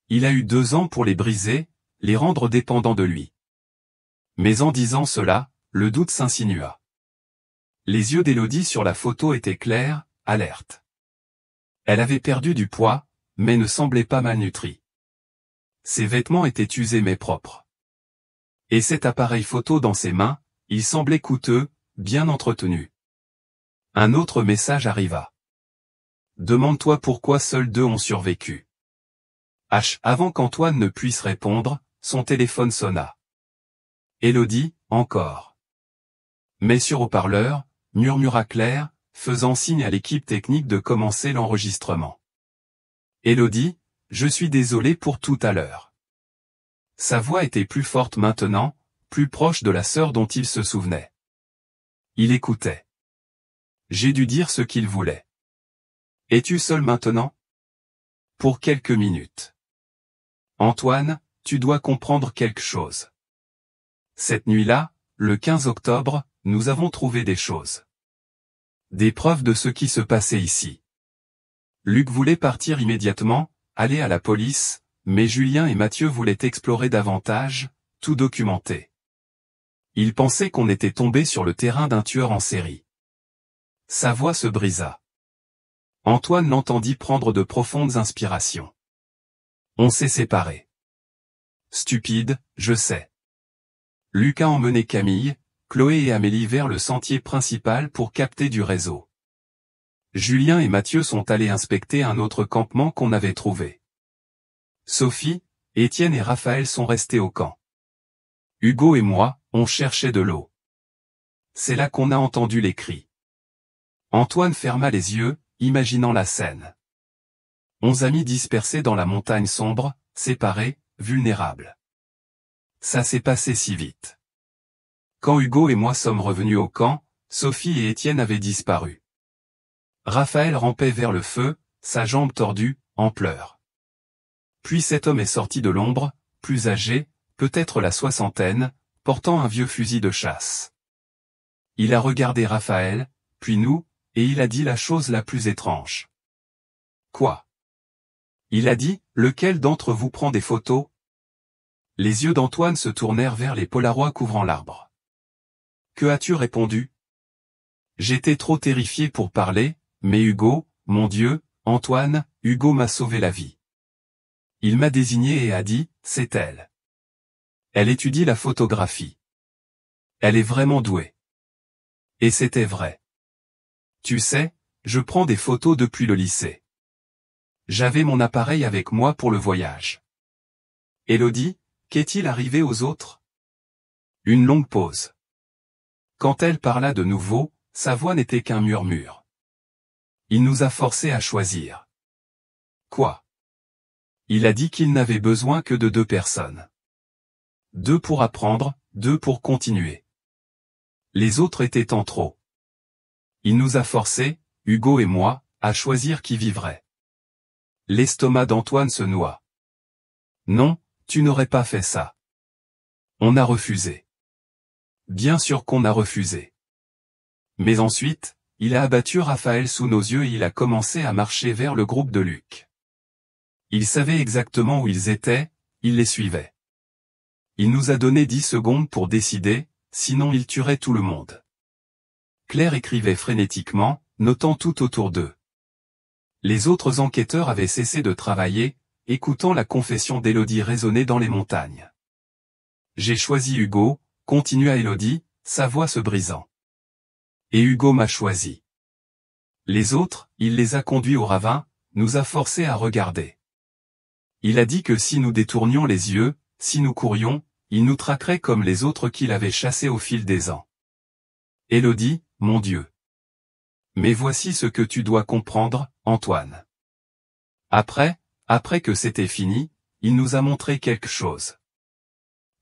Il a eu 2 ans pour les briser, les rendre dépendants de lui. Mais en disant cela, le doute s'insinua. Les yeux d'Élodie sur la photo étaient clairs, alertes. Elle avait perdu du poids, mais ne semblait pas malnutrie. Ses vêtements étaient usés mais propres. Et cet appareil photo dans ses mains, il semblait coûteux, bien entretenu. Un autre message arriva. Demande-toi pourquoi seuls 2 ont survécu. Avant qu'Antoine ne puisse répondre, son téléphone sonna. Élodie, encore. Mais sur haut-parleur, murmura Claire, faisant signe à l'équipe technique de commencer l'enregistrement. Élodie, je suis désolé pour tout à l'heure. Sa voix était plus forte maintenant, plus proche de la sœur dont il se souvenait. Il écoutait. J'ai dû dire ce qu'il voulait. Es-tu seul maintenant? Pour quelques minutes. Antoine, tu dois comprendre quelque chose. Cette nuit-là, le 15 octobre, nous avons trouvé des choses. Des preuves de ce qui se passait ici. Luc voulait partir immédiatement, aller à la police, mais Julien et Mathieu voulaient explorer davantage, tout documenter. Ils pensaient qu'on était tombé sur le terrain d'un tueur en série. Sa voix se brisa. Antoine l'entendit prendre de profondes inspirations. On s'est séparés. Stupide, je sais. Luc a emmené Camille, Chloé et Amélie vers le sentier principal pour capter du réseau. Julien et Mathieu sont allés inspecter un autre campement qu'on avait trouvé. Sophie, Étienne et Raphaël sont restés au camp. Hugo et moi, on cherchait de l'eau. C'est là qu'on a entendu les cris. Antoine ferma les yeux, imaginant la scène. 11 amis dispersés dans la montagne sombre, séparés, vulnérables. Ça s'est passé si vite. Quand Hugo et moi sommes revenus au camp, Sophie et Étienne avaient disparu. Raphaël rampait vers le feu, sa jambe tordue, en pleurs. Puis cet homme est sorti de l'ombre, plus âgé, peut-être la soixantaine, portant un vieux fusil de chasse. Il a regardé Raphaël, puis nous, et il a dit la chose la plus étrange. Quoi? Il a dit, lequel d'entre vous prend des photos? Les yeux d'Antoine se tournèrent vers les polaroids couvrant l'arbre. Que as-tu répondu? J'étais trop terrifié pour parler, mais Hugo, mon Dieu, Antoine, Hugo m'a sauvé la vie. Il m'a désigné et a dit, c'est elle. Elle étudie la photographie. Elle est vraiment douée. Et c'était vrai. Tu sais, je prends des photos depuis le lycée. J'avais mon appareil avec moi pour le voyage. Élodie, qu'est-il arrivé aux autres? Une longue pause. Quand elle parla de nouveau, sa voix n'était qu'un murmure. Il nous a forcés à choisir. Quoi? Il a dit qu'il n'avait besoin que de 2 personnes. 2 pour apprendre, 2 pour continuer. Les autres étaient en trop. Il nous a forcés, Hugo et moi, à choisir qui vivrait. L'estomac d'Antoine se noua. Non, tu n'aurais pas fait ça. On a refusé. Bien sûr qu'on a refusé. Mais ensuite, il a abattu Raphaël sous nos yeux et il a commencé à marcher vers le groupe de Luc. Il savait exactement où ils étaient, il les suivait. Il nous a donné 10 secondes pour décider, sinon il tuerait tout le monde. Claire écrivait frénétiquement, notant tout autour d'eux. Les autres enquêteurs avaient cessé de travailler, écoutant la confession d'Élodie résonner dans les montagnes. J'ai choisi Hugo, continua Élodie, sa voix se brisant. Et Hugo m'a choisi. Les autres, il les a conduits au ravin, nous a forcés à regarder. Il a dit que si nous détournions les yeux, si nous courions, il nous traquerait comme les autres qu'il avait chassés au fil des ans. Élodie, mon Dieu. Mais voici ce que tu dois comprendre, Antoine. Après que c'était fini, il nous a montré quelque chose.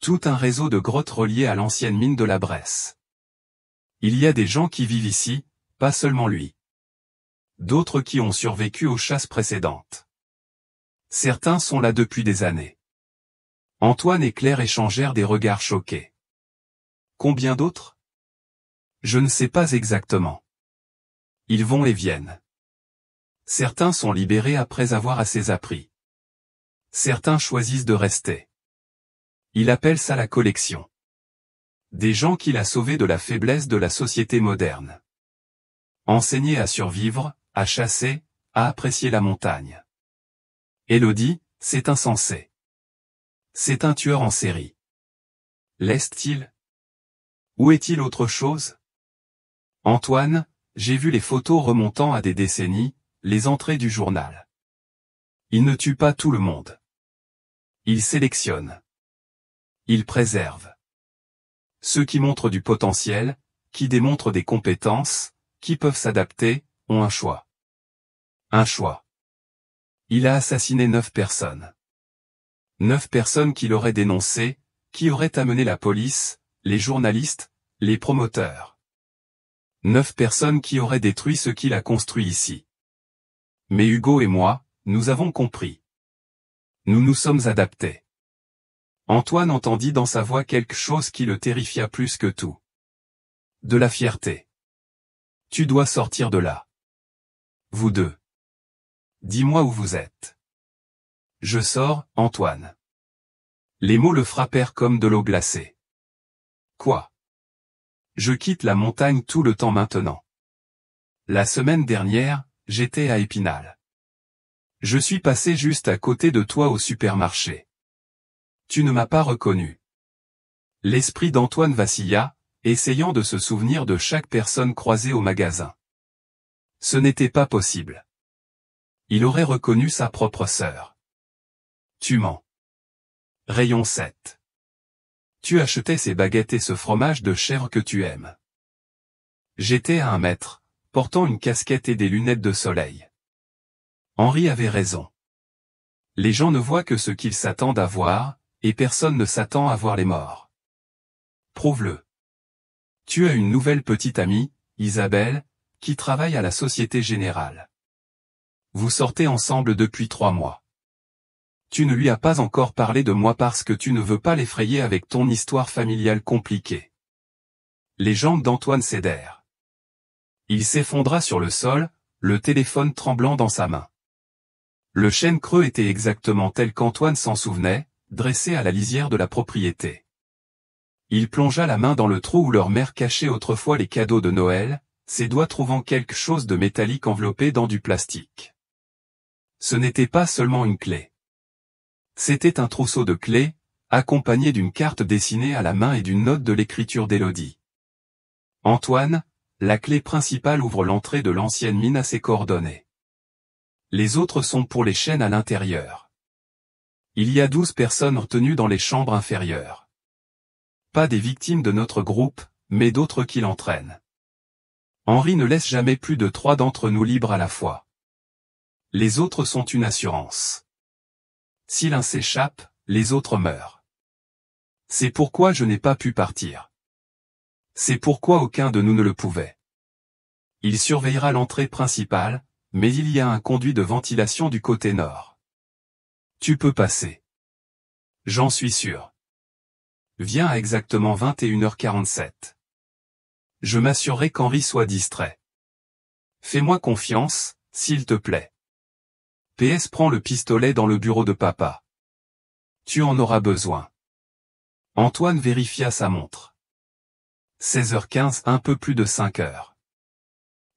Tout un réseau de grottes reliées à l'ancienne mine de la Bresse. Il y a des gens qui vivent ici, pas seulement lui. D'autres qui ont survécu aux chasses précédentes. Certains sont là depuis des années. Antoine et Claire échangèrent des regards choqués. Combien d'autres? Je ne sais pas exactement. Ils vont et viennent. Certains sont libérés après avoir assez appris. Certains choisissent de rester. Il appelle ça la collection. Des gens qu'il a sauvés de la faiblesse de la société moderne. Enseignés à survivre, à chasser, à apprécier la montagne. Élodie, c'est insensé. C'est un tueur en série. L'est-il? Où est-il autre chose? Antoine, j'ai vu les photos remontant à des décennies, les entrées du journal. Il ne tue pas tout le monde. Il sélectionne. Il préserve. Ceux qui montrent du potentiel, qui démontrent des compétences, qui peuvent s'adapter, ont un choix. Un choix. Il a assassiné 9 personnes. 9 personnes qui l'auraient dénoncé, qui auraient amené la police, les journalistes, les promoteurs. 9 personnes qui auraient détruit ce qu'il a construit ici. Mais Hugo et moi, nous avons compris. Nous nous sommes adaptés. Antoine entendit dans sa voix quelque chose qui le terrifia plus que tout. De la fierté. Tu dois sortir de là. Vous deux. Dis-moi où vous êtes. Je sors, Antoine. Les mots le frappèrent comme de l'eau glacée. Quoi? Je quitte la montagne tout le temps maintenant. La semaine dernière, j'étais à Épinal. Je suis passé juste à côté de toi au supermarché. Tu ne m'as pas reconnu. L'esprit d'Antoine vacilla, essayant de se souvenir de chaque personne croisée au magasin. Ce n'était pas possible. Il aurait reconnu sa propre sœur. Tu mens. Rayon 7. Tu achetais ces baguettes et ce fromage de chèvre que tu aimes. J'étais à 1 mètre, portant une casquette et des lunettes de soleil. Henri avait raison. Les gens ne voient que ce qu'ils s'attendent à voir, et personne ne s'attend à voir les morts. Prouve-le. Tu as une nouvelle petite amie, Isabelle, qui travaille à la Société Générale. Vous sortez ensemble depuis 3 mois. Tu ne lui as pas encore parlé de moi parce que tu ne veux pas l'effrayer avec ton histoire familiale compliquée. Les jambes d'Antoine cédèrent. Il s'effondra sur le sol, le téléphone tremblant dans sa main. Le chêne creux était exactement tel qu'Antoine s'en souvenait, dressé à la lisière de la propriété. Il plongea la main dans le trou où leur mère cachait autrefois les cadeaux de Noël, ses doigts trouvant quelque chose de métallique enveloppé dans du plastique. Ce n'était pas seulement une clé. C'était un trousseau de clés, accompagné d'une carte dessinée à la main et d'une note de l'écriture d'Élodie. Antoine, la clé principale ouvre l'entrée de l'ancienne mine à ses coordonnées. Les autres sont pour les chaînes à l'intérieur. Il y a 12 personnes retenues dans les chambres inférieures. Pas des victimes de notre groupe, mais d'autres qui l'entraînent. Henri ne laisse jamais plus de 3 d'entre nous libres à la fois. Les autres sont une assurance. Si l'un s'échappe, les autres meurent. C'est pourquoi je n'ai pas pu partir. C'est pourquoi aucun de nous ne le pouvait. Il surveillera l'entrée principale, mais il y a un conduit de ventilation du côté nord. Tu peux passer. J'en suis sûr. Viens à exactement 21h47. Je m'assurerai qu'Henri soit distrait. Fais-moi confiance, s'il te plaît. PS prend le pistolet dans le bureau de papa. Tu en auras besoin. Antoine vérifia sa montre. 16h15, un peu plus de 5 heures.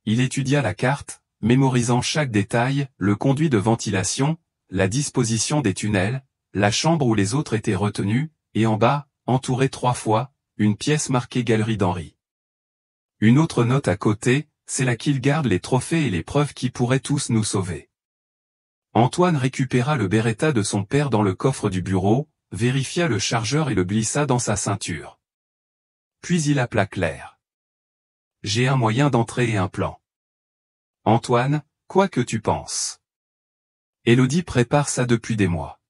Il étudia la carte, mémorisant chaque détail, le conduit de ventilation, la disposition des tunnels, la chambre où les autres étaient retenus, et en bas, entouré 3 fois, une pièce marquée Galerie d'Henri. Une autre note à côté, c'est là qu'il garde les trophées et les preuves qui pourraient tous nous sauver. Antoine récupéra le Beretta de son père dans le coffre du bureau, vérifia le chargeur et le glissa dans sa ceinture. Puis il appela Claire. J'ai un moyen d'entrée et un plan. Antoine, quoi que tu penses. Élodie prépare ça depuis des mois.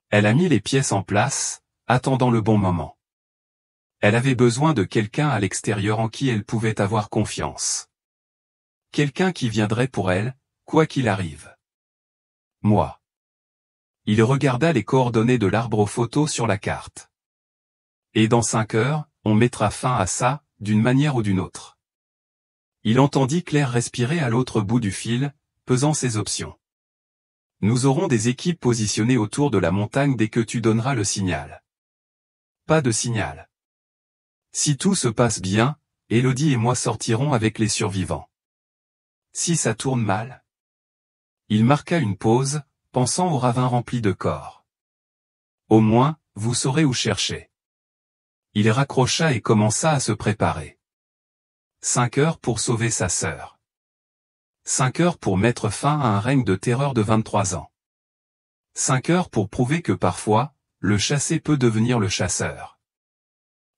Elle a mis les pièces en place, attendant le bon moment. Elle avait besoin de quelqu'un à l'extérieur en qui elle pouvait avoir confiance. Quelqu'un qui viendrait pour elle, quoi qu'il arrive. Moi. Il regarda les coordonnées de l'arbre aux photos sur la carte. Et dans 5 heures, on mettra fin à ça, d'une manière ou d'une autre. Il entendit Claire respirer à l'autre bout du fil, pesant ses options. Nous aurons des équipes positionnées autour de la montagne dès que tu donneras le signal. Pas de signal. Si tout se passe bien, Élodie et moi sortirons avec les survivants. Si ça tourne mal. Il marqua une pause, pensant au ravin rempli de corps. Au moins, vous saurez où chercher. Il raccrocha et commença à se préparer. 5 heures pour sauver sa sœur. 5 heures pour mettre fin à un règne de terreur de 23 ans. 5 heures pour prouver que parfois, le chassé peut devenir le chasseur.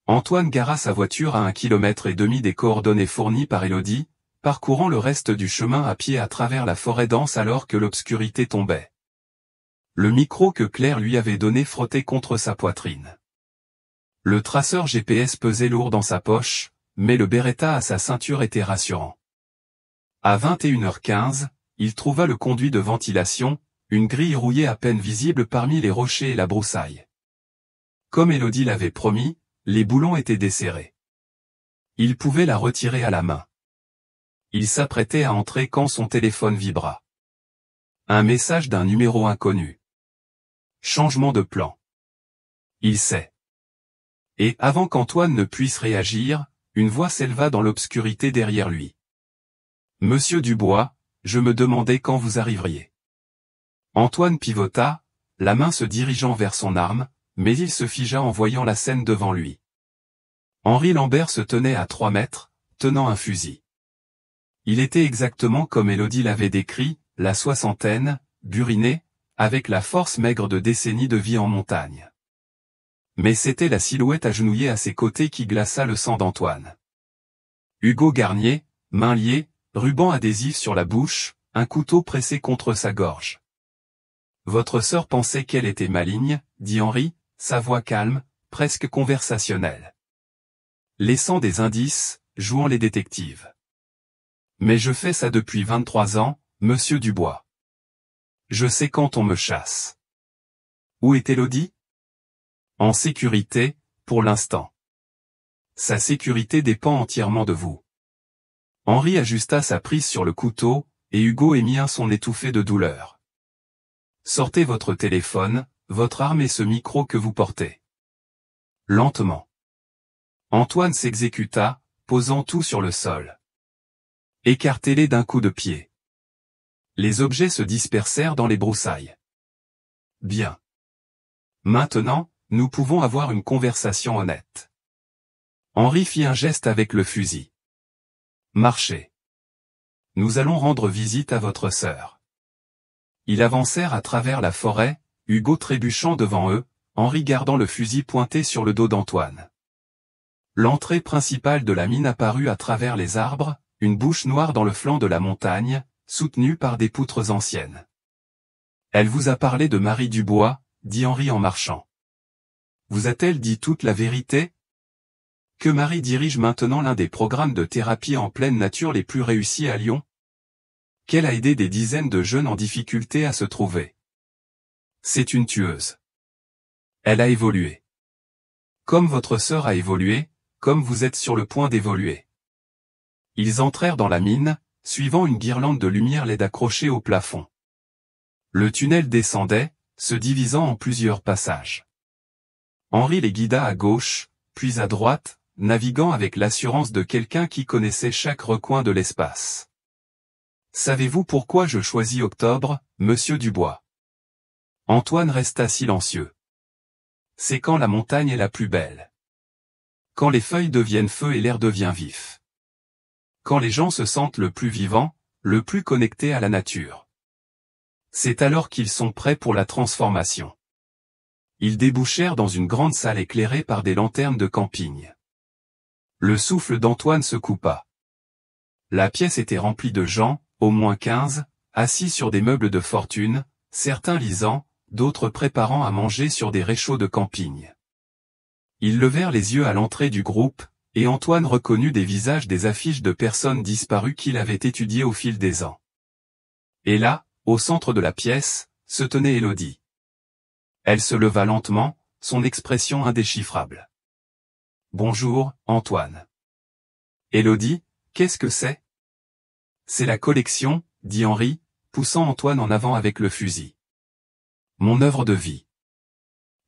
Antoine gara sa voiture à 1,5 km des coordonnées fournies par Élodie, parcourant le reste du chemin à pied à travers la forêt dense alors que l'obscurité tombait. Le micro que Claire lui avait donné frottait contre sa poitrine. Le traceur GPS pesait lourd dans sa poche, mais le Beretta à sa ceinture était rassurant. À 21h15, il trouva le conduit de ventilation, une grille rouillée à peine visible parmi les rochers et la broussaille. Comme Élodie l'avait promis, les boulons étaient desserrés. Il pouvait la retirer à la main. Il s'apprêtait à entrer quand son téléphone vibra. Un message d'un numéro inconnu. Changement de plan. Il sait. Et, avant qu'Antoine ne puisse réagir, une voix s'éleva dans l'obscurité derrière lui. Monsieur Dubois, je me demandais quand vous arriveriez. Antoine pivota, la main se dirigeant vers son arme, mais il se figea en voyant la scène devant lui. Henri Lambert se tenait à 3 mètres, tenant un fusil. Il était exactement comme Élodie l'avait décrit, la soixantaine, buriné, avec la force maigre de décennies de vie en montagne. Mais c'était la silhouette agenouillée à ses côtés qui glaça le sang d'Antoine. Hugo Garnier, mains liées, ruban adhésif sur la bouche, un couteau pressé contre sa gorge. Votre sœur pensait qu'elle était maligne, dit Henri, sa voix calme, presque conversationnelle. Laissant des indices, jouant les détectives. Mais je fais ça depuis 23 ans, monsieur Dubois. Je sais quand on me chasse. Où est Élodie? En sécurité, pour l'instant. Sa sécurité dépend entièrement de vous. Henri ajusta sa prise sur le couteau, et Hugo émit un son étouffé de douleur. Sortez votre téléphone, votre arme et ce micro que vous portez. Lentement. Antoine s'exécuta, posant tout sur le sol. Écartez-les d'un coup de pied. Les objets se dispersèrent dans les broussailles. Bien. Maintenant, nous pouvons avoir une conversation honnête. Henri fit un geste avec le fusil. Marchez. Nous allons rendre visite à votre sœur. Ils avancèrent à travers la forêt, Hugo trébuchant devant eux, Henri gardant le fusil pointé sur le dos d'Antoine. L'entrée principale de la mine apparut à travers les arbres, une bouche noire dans le flanc de la montagne, soutenue par des poutres anciennes. Elle vous a parlé de Marie Dubois, dit Henri en marchant. Vous a-t-elle dit toute la vérité? Que Marie dirige maintenant l'un des programmes de thérapie en pleine nature les plus réussis à Lyon? Qu'elle a aidé des dizaines de jeunes en difficulté à se trouver. C'est une tueuse. Elle a évolué. Comme votre sœur a évolué, comme vous êtes sur le point d'évoluer. Ils entrèrent dans la mine, suivant une guirlande de lumière LED accrochée au plafond. Le tunnel descendait, se divisant en plusieurs passages. Henri les guida à gauche, puis à droite, naviguant avec l'assurance de quelqu'un qui connaissait chaque recoin de l'espace. Savez-vous pourquoi je choisis octobre, monsieur Dubois? Antoine resta silencieux. C'est quand la montagne est la plus belle. Quand les feuilles deviennent feu et l'air devient vif. Quand les gens se sentent le plus vivants, le plus connectés à la nature. C'est alors qu'ils sont prêts pour la transformation. Ils débouchèrent dans une grande salle éclairée par des lanternes de camping. Le souffle d'Antoine se coupa. La pièce était remplie de gens, au moins 15, assis sur des meubles de fortune, certains lisant, d'autres préparant à manger sur des réchauds de camping. Ils levèrent les yeux à l'entrée du groupe, et Antoine reconnut des visages des affiches de personnes disparues qu'il avait étudiées au fil des ans. Et là, au centre de la pièce, se tenait Élodie. Elle se leva lentement, son expression indéchiffrable. Bonjour, Antoine. Élodie, qu'est-ce que c'est? C'est la collection, dit Henri, poussant Antoine en avant avec le fusil. Mon œuvre de vie.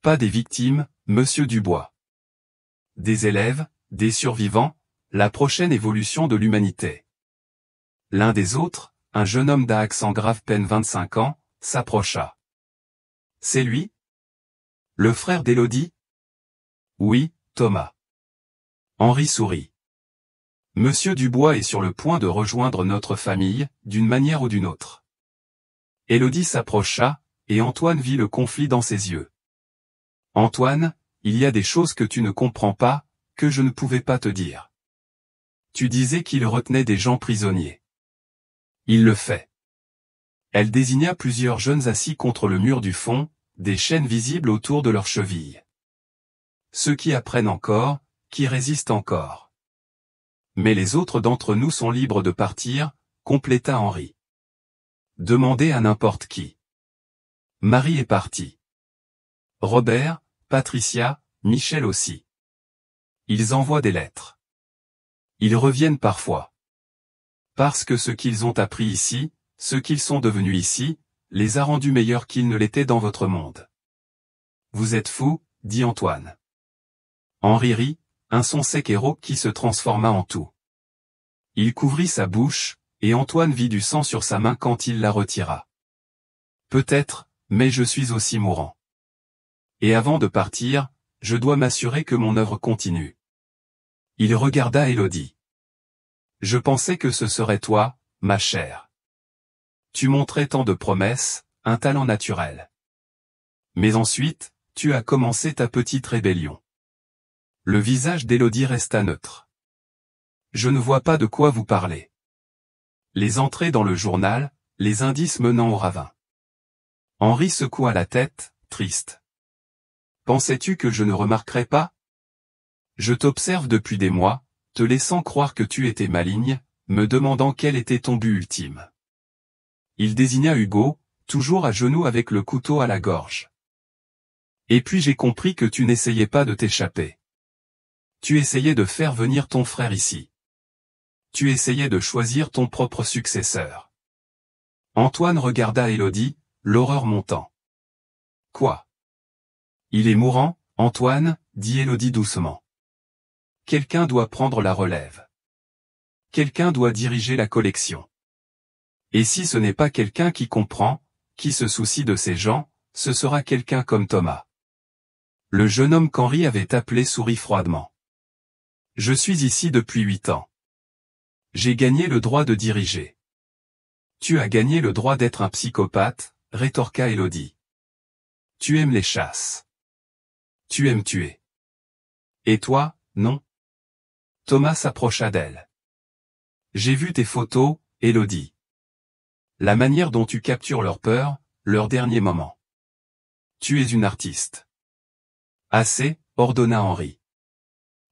Pas des victimes, monsieur Dubois. Des élèves, des survivants, la prochaine évolution de l'humanité. L'un des autres, un jeune homme d'accent grave peine 25 ans, s'approcha. C'est lui? Le frère d'Élodie? Oui, Thomas. Henri sourit. Monsieur Dubois est sur le point de rejoindre notre famille, d'une manière ou d'une autre. Élodie s'approcha, et Antoine vit le conflit dans ses yeux. Antoine, il y a des choses que tu ne comprends pas, que je ne pouvais pas te dire. Tu disais qu'il retenait des gens prisonniers. Il le fait. Elle désigna plusieurs jeunes assis contre le mur du fond, des chaînes visibles autour de leurs chevilles. Ceux qui apprennent encore, qui résistent encore. Mais les autres d'entre nous sont libres de partir, compléta Henri. Demandez à n'importe qui. Marie est partie. Robert, Patricia, Michel aussi. Ils envoient des lettres. Ils reviennent parfois. Parce que ce qu'ils ont appris ici, ce qu'ils sont devenus ici, les a rendus meilleurs qu'ils ne l'étaient dans votre monde. Vous êtes fou, dit Antoine. Henri rit, un son sec et rauque qui se transforma en tout. Il couvrit sa bouche, et Antoine vit du sang sur sa main quand il la retira. Peut-être, mais je suis aussi mourant. Et avant de partir, je dois m'assurer que mon œuvre continue. Il regarda Élodie. Je pensais que ce serait toi, ma chère. Tu montrais tant de promesses, un talent naturel. Mais ensuite, tu as commencé ta petite rébellion. Le visage d'Élodie resta neutre. Je ne vois pas de quoi vous parlez. Les entrées dans le journal, les indices menant au ravin. Henri secoua la tête, triste. Pensais-tu que je ne remarquerais pas? Je t'observe depuis des mois, te laissant croire que tu étais maligne, me demandant quel était ton but ultime. Il désigna Hugo, toujours à genoux avec le couteau à la gorge. Et puis j'ai compris que tu n'essayais pas de t'échapper. Tu essayais de faire venir ton frère ici. Tu essayais de choisir ton propre successeur. Antoine regarda Élodie, l'horreur montant. Quoi? Il est mourant, Antoine, dit Élodie doucement. Quelqu'un doit prendre la relève. Quelqu'un doit diriger la collection. Et si ce n'est pas quelqu'un qui comprend, qui se soucie de ces gens, ce sera quelqu'un comme Thomas. Le jeune homme qu'Henri avait appelé sourit froidement. Je suis ici depuis 8 ans. J'ai gagné le droit de diriger. Tu as gagné le droit d'être un psychopathe, rétorqua Élodie. Tu aimes les chasses. Tu aimes tuer. Et toi, non? Thomas s'approcha d'elle. J'ai vu tes photos, Élodie. La manière dont tu captures leur peur, leur dernier moment. Tu es une artiste. Assez, ordonna Henri.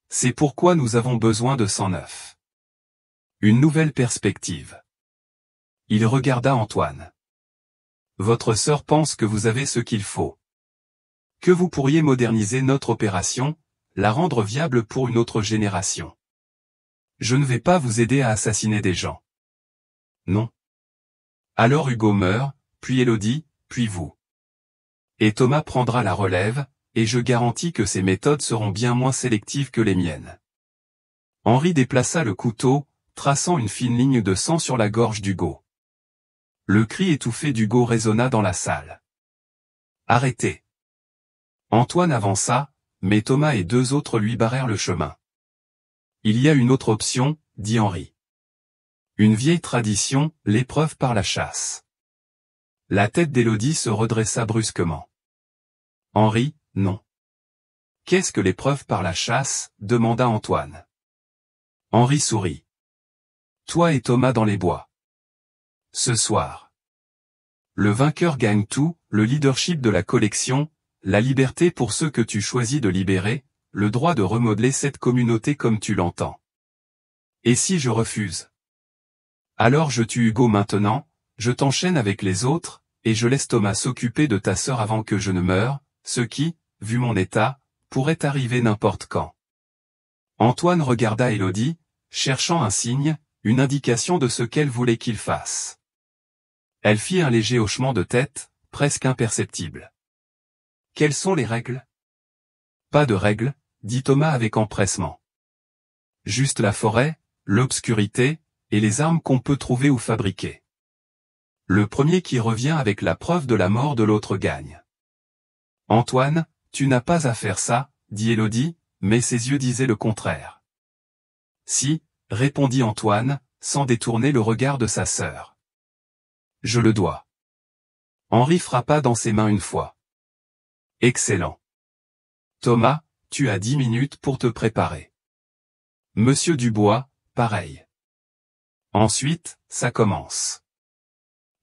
C'est pourquoi nous avons besoin de sang neuf. Une nouvelle perspective. Il regarda Antoine. Votre sœur pense que vous avez ce qu'il faut. Que vous pourriez moderniser notre opération, la rendre viable pour une autre génération. Je ne vais pas vous aider à assassiner des gens. Non. Alors Hugo meurt, puis Élodie, puis vous. Et Thomas prendra la relève, et je garantis que ses méthodes seront bien moins sélectives que les miennes. Henri déplaça le couteau, traçant une fine ligne de sang sur la gorge d'Hugo. Le cri étouffé d'Hugo résonna dans la salle. Arrêtez. Antoine avança, mais Thomas et 2 autres lui barrèrent le chemin. Il y a une autre option, dit Henri. Une vieille tradition, l'épreuve par la chasse. La tête d'Élodie se redressa brusquement. Henri, non. Qu'est-ce que l'épreuve par la chasse, demanda Antoine. Henri sourit. Toi et Thomas dans les bois. Ce soir. Le vainqueur gagne tout, le leadership de la collection, la liberté pour ceux que tu choisis de libérer, le droit de remodeler cette communauté comme tu l'entends. Et si je refuse? Alors je tue Hugo maintenant, je t'enchaîne avec les autres, et je laisse Thomas s'occuper de ta sœur avant que je ne meure, ce qui, vu mon état, pourrait arriver n'importe quand. Antoine regarda Élodie, cherchant un signe, une indication de ce qu'elle voulait qu'il fasse. Elle fit un léger hochement de tête, presque imperceptible. « Quelles sont les règles ?»« Pas de règles, » dit Thomas avec empressement. « Juste la forêt, l'obscurité, et les armes qu'on peut trouver ou fabriquer. Le premier qui revient avec la preuve de la mort de l'autre gagne. »« Antoine, tu n'as pas à faire ça, » dit Élodie, mais ses yeux disaient le contraire. « Si, » répondit Antoine, sans détourner le regard de sa sœur. « Je le dois. » Henri frappa dans ses mains une fois. « Excellent. Thomas, tu as 10 minutes pour te préparer. Monsieur Dubois, pareil. Ensuite, ça commence. »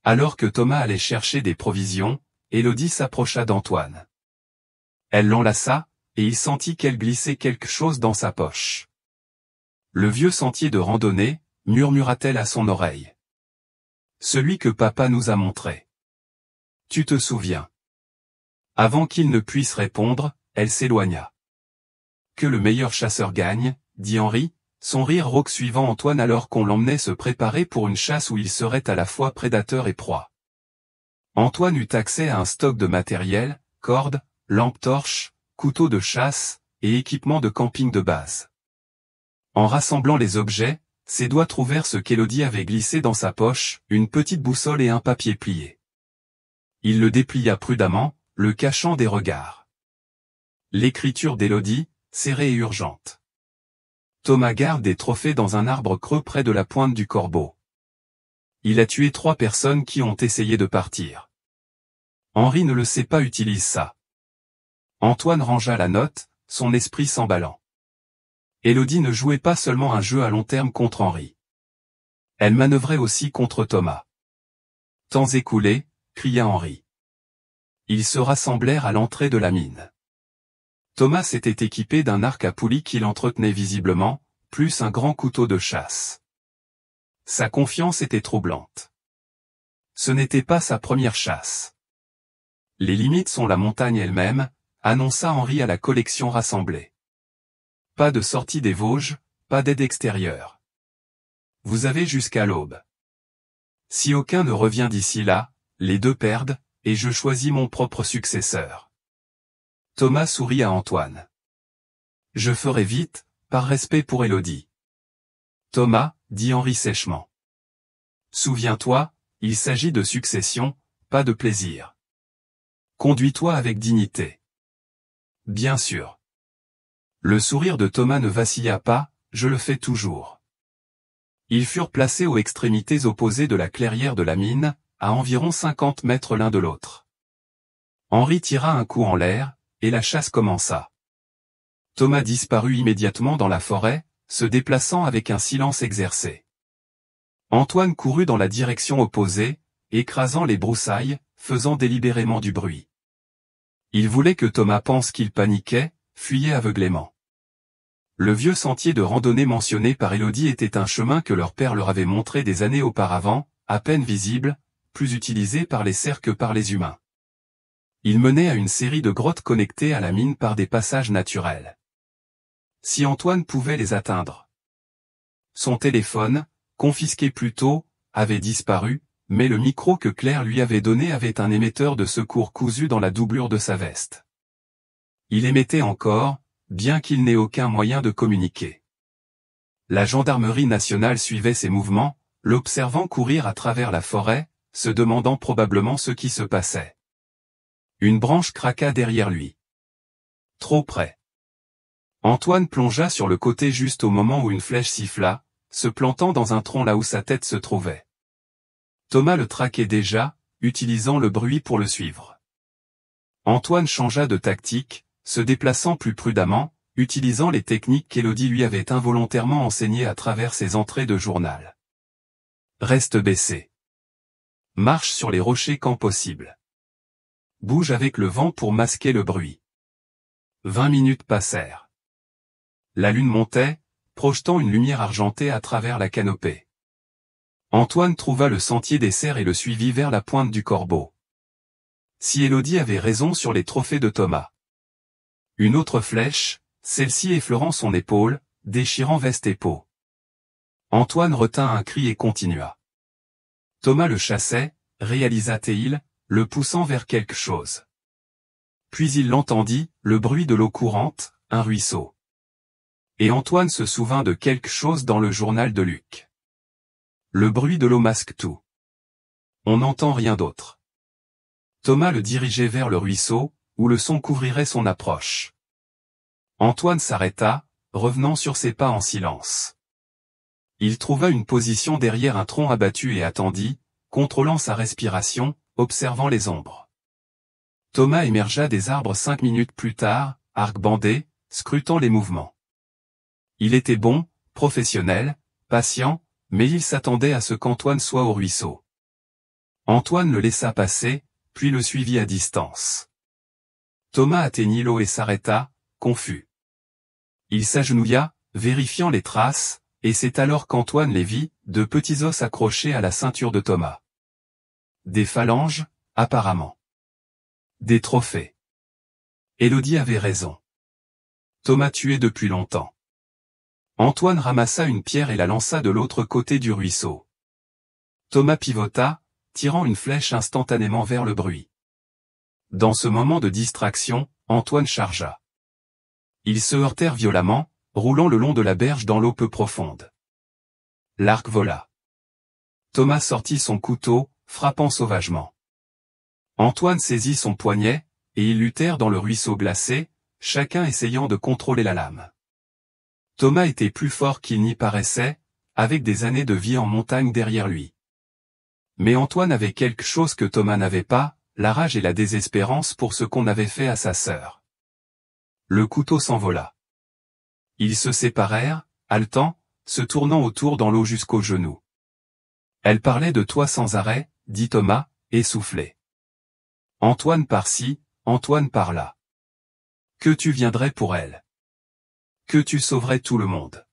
Alors que Thomas allait chercher des provisions, Élodie s'approcha d'Antoine. Elle l'enlaça, et il sentit qu'elle glissait quelque chose dans sa poche. « Le vieux sentier de randonnée, » murmura-t-elle à son oreille. « Celui que papa nous a montré. Tu te souviens. » Avant qu'il ne puisse répondre, elle s'éloigna. « Que le meilleur chasseur gagne, » dit Henri, son rire rauque suivant Antoine alors qu'on l'emmenait se préparer pour une chasse où il serait à la fois prédateur et proie. Antoine eut accès à un stock de matériel, cordes, lampes torches, couteaux de chasse, et équipements de camping de base. En rassemblant les objets, ses doigts trouvèrent ce qu'Élodie avait glissé dans sa poche, une petite boussole et un papier plié. Il le déplia prudemment, le cachant des regards. L'écriture d'Élodie, serrée et urgente. Thomas garde des trophées dans un arbre creux près de la pointe du Corbeau. Il a tué 3 personnes qui ont essayé de partir. Henri ne le sait pas, utilise ça. Antoine rangea la note, son esprit s'emballant. Élodie ne jouait pas seulement un jeu à long terme contre Henri. Elle manœuvrait aussi contre Thomas. Temps écoulé, cria Henri. Ils se rassemblèrent à l'entrée de la mine. Thomas était équipé d'un arc à poulie qu'il entretenait visiblement, plus un grand couteau de chasse. Sa confiance était troublante. Ce n'était pas sa première chasse. Les limites sont la montagne elle-même, annonça Henri à la collection rassemblée. Pas de sortie des Vosges, pas d'aide extérieure. Vous avez jusqu'à l'aube. Si aucun ne revient d'ici là, les 2 perdent, et je choisis mon propre successeur. Thomas sourit à Antoine. Je ferai vite, par respect pour Élodie. Thomas, dit Henri sèchement. Souviens-toi, il s'agit de succession, pas de plaisir. Conduis-toi avec dignité. Bien sûr. Le sourire de Thomas ne vacilla pas, je le fais toujours. Ils furent placés aux extrémités opposées de la clairière de la mine, à environ 50 mètres l'un de l'autre. Henri tira un coup en l'air, et la chasse commença. Thomas disparut immédiatement dans la forêt, se déplaçant avec un silence exercé. Antoine courut dans la direction opposée, écrasant les broussailles, faisant délibérément du bruit. Il voulait que Thomas pense qu'il paniquait, fuyait aveuglément. Le vieux sentier de randonnée mentionné par Élodie était un chemin que leur père leur avait montré des années auparavant, à peine visible, plus utilisé par les cerfs que par les humains. Il menait à une série de grottes connectées à la mine par des passages naturels. Si Antoine pouvait les atteindre. Son téléphone, confisqué plus tôt, avait disparu, mais le micro que Claire lui avait donné avait un émetteur de secours cousu dans la doublure de sa veste. Il émettait encore, bien qu'il n'ait aucun moyen de communiquer. La gendarmerie nationale suivait ses mouvements, l'observant courir à travers la forêt, se demandant probablement ce qui se passait. Une branche craqua derrière lui. Trop près. Antoine plongea sur le côté juste au moment où une flèche siffla, se plantant dans un tronc là où sa tête se trouvait. Thomas le traquait déjà, utilisant le bruit pour le suivre. Antoine changea de tactique, se déplaçant plus prudemment, utilisant les techniques qu'Élodie lui avait involontairement enseignées à travers ses entrées de journal. Reste baissé. Marche sur les rochers quand possible. Bouge avec le vent pour masquer le bruit. 20 minutes passèrent. La lune montait, projetant une lumière argentée à travers la canopée. Antoine trouva le sentier des cerfs et le suivit vers la pointe du Corbeau. Si Élodie avait raison sur les trophées de Thomas. Une autre flèche, celle-ci effleurant son épaule, déchirant veste et peau. Antoine retint un cri et continua. Thomas le chassait, réalisa-t-il, le poussant vers quelque chose. Puis il l'entendit, le bruit de l'eau courante, un ruisseau. Et Antoine se souvint de quelque chose dans le journal de Luc. Le bruit de l'eau masque tout. On n'entend rien d'autre. Thomas le dirigeait vers le ruisseau, où le son couvrirait son approche. Antoine s'arrêta, revenant sur ses pas en silence. Il trouva une position derrière un tronc abattu et attendit, contrôlant sa respiration, observant les ombres. Thomas émergea des arbres 5 minutes plus tard, arc bandé, scrutant les mouvements. Il était bon, professionnel, patient, mais il s'attendait à ce qu'Antoine soit au ruisseau. Antoine le laissa passer, puis le suivit à distance. Thomas atteignit l'eau et s'arrêta, confus. Il s'agenouilla, vérifiant les traces, et c'est alors qu'Antoine les vit, de petits os accrochés à la ceinture de Thomas. Des phalanges, apparemment. Des trophées. Élodie avait raison. Thomas tué depuis longtemps. Antoine ramassa une pierre et la lança de l'autre côté du ruisseau. Thomas pivota, tirant une flèche instantanément vers le bruit. Dans ce moment de distraction, Antoine chargea. Ils se heurtèrent violemment, roulant le long de la berge dans l'eau peu profonde. L'arc vola. Thomas sortit son couteau, frappant sauvagement. Antoine saisit son poignet, et ils luttèrent dans le ruisseau glacé, chacun essayant de contrôler la lame. Thomas était plus fort qu'il n'y paraissait, avec des années de vie en montagne derrière lui. Mais Antoine avait quelque chose que Thomas n'avait pas, la rage et la désespérance pour ce qu'on avait fait à sa sœur. Le couteau s'envola. Ils se séparèrent, haletants, se tournant autour dans l'eau jusqu'aux genoux. Elle parlait de toi sans arrêt, dit Thomas, essoufflé. Antoine par-ci, Antoine par-là. Que tu viendrais pour elle. Que tu sauverais tout le monde.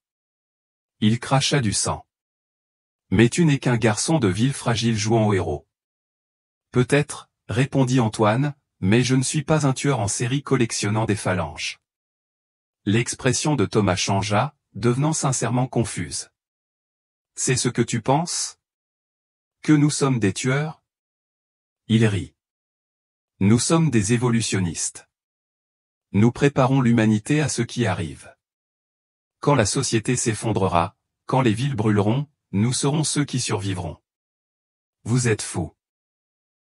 Il cracha du sang. Mais tu n'es qu'un garçon de ville fragile jouant au héros. Peut-être, répondit Antoine, mais je ne suis pas un tueur en série collectionnant des phalanges. L'expression de Thomas changea, devenant sincèrement confuse. C'est ce que tu penses? Que nous sommes des tueurs? Il rit. Nous sommes des évolutionnistes. Nous préparons l'humanité à ce qui arrive. Quand la société s'effondrera, quand les villes brûleront, nous serons ceux qui survivront. Vous êtes fous.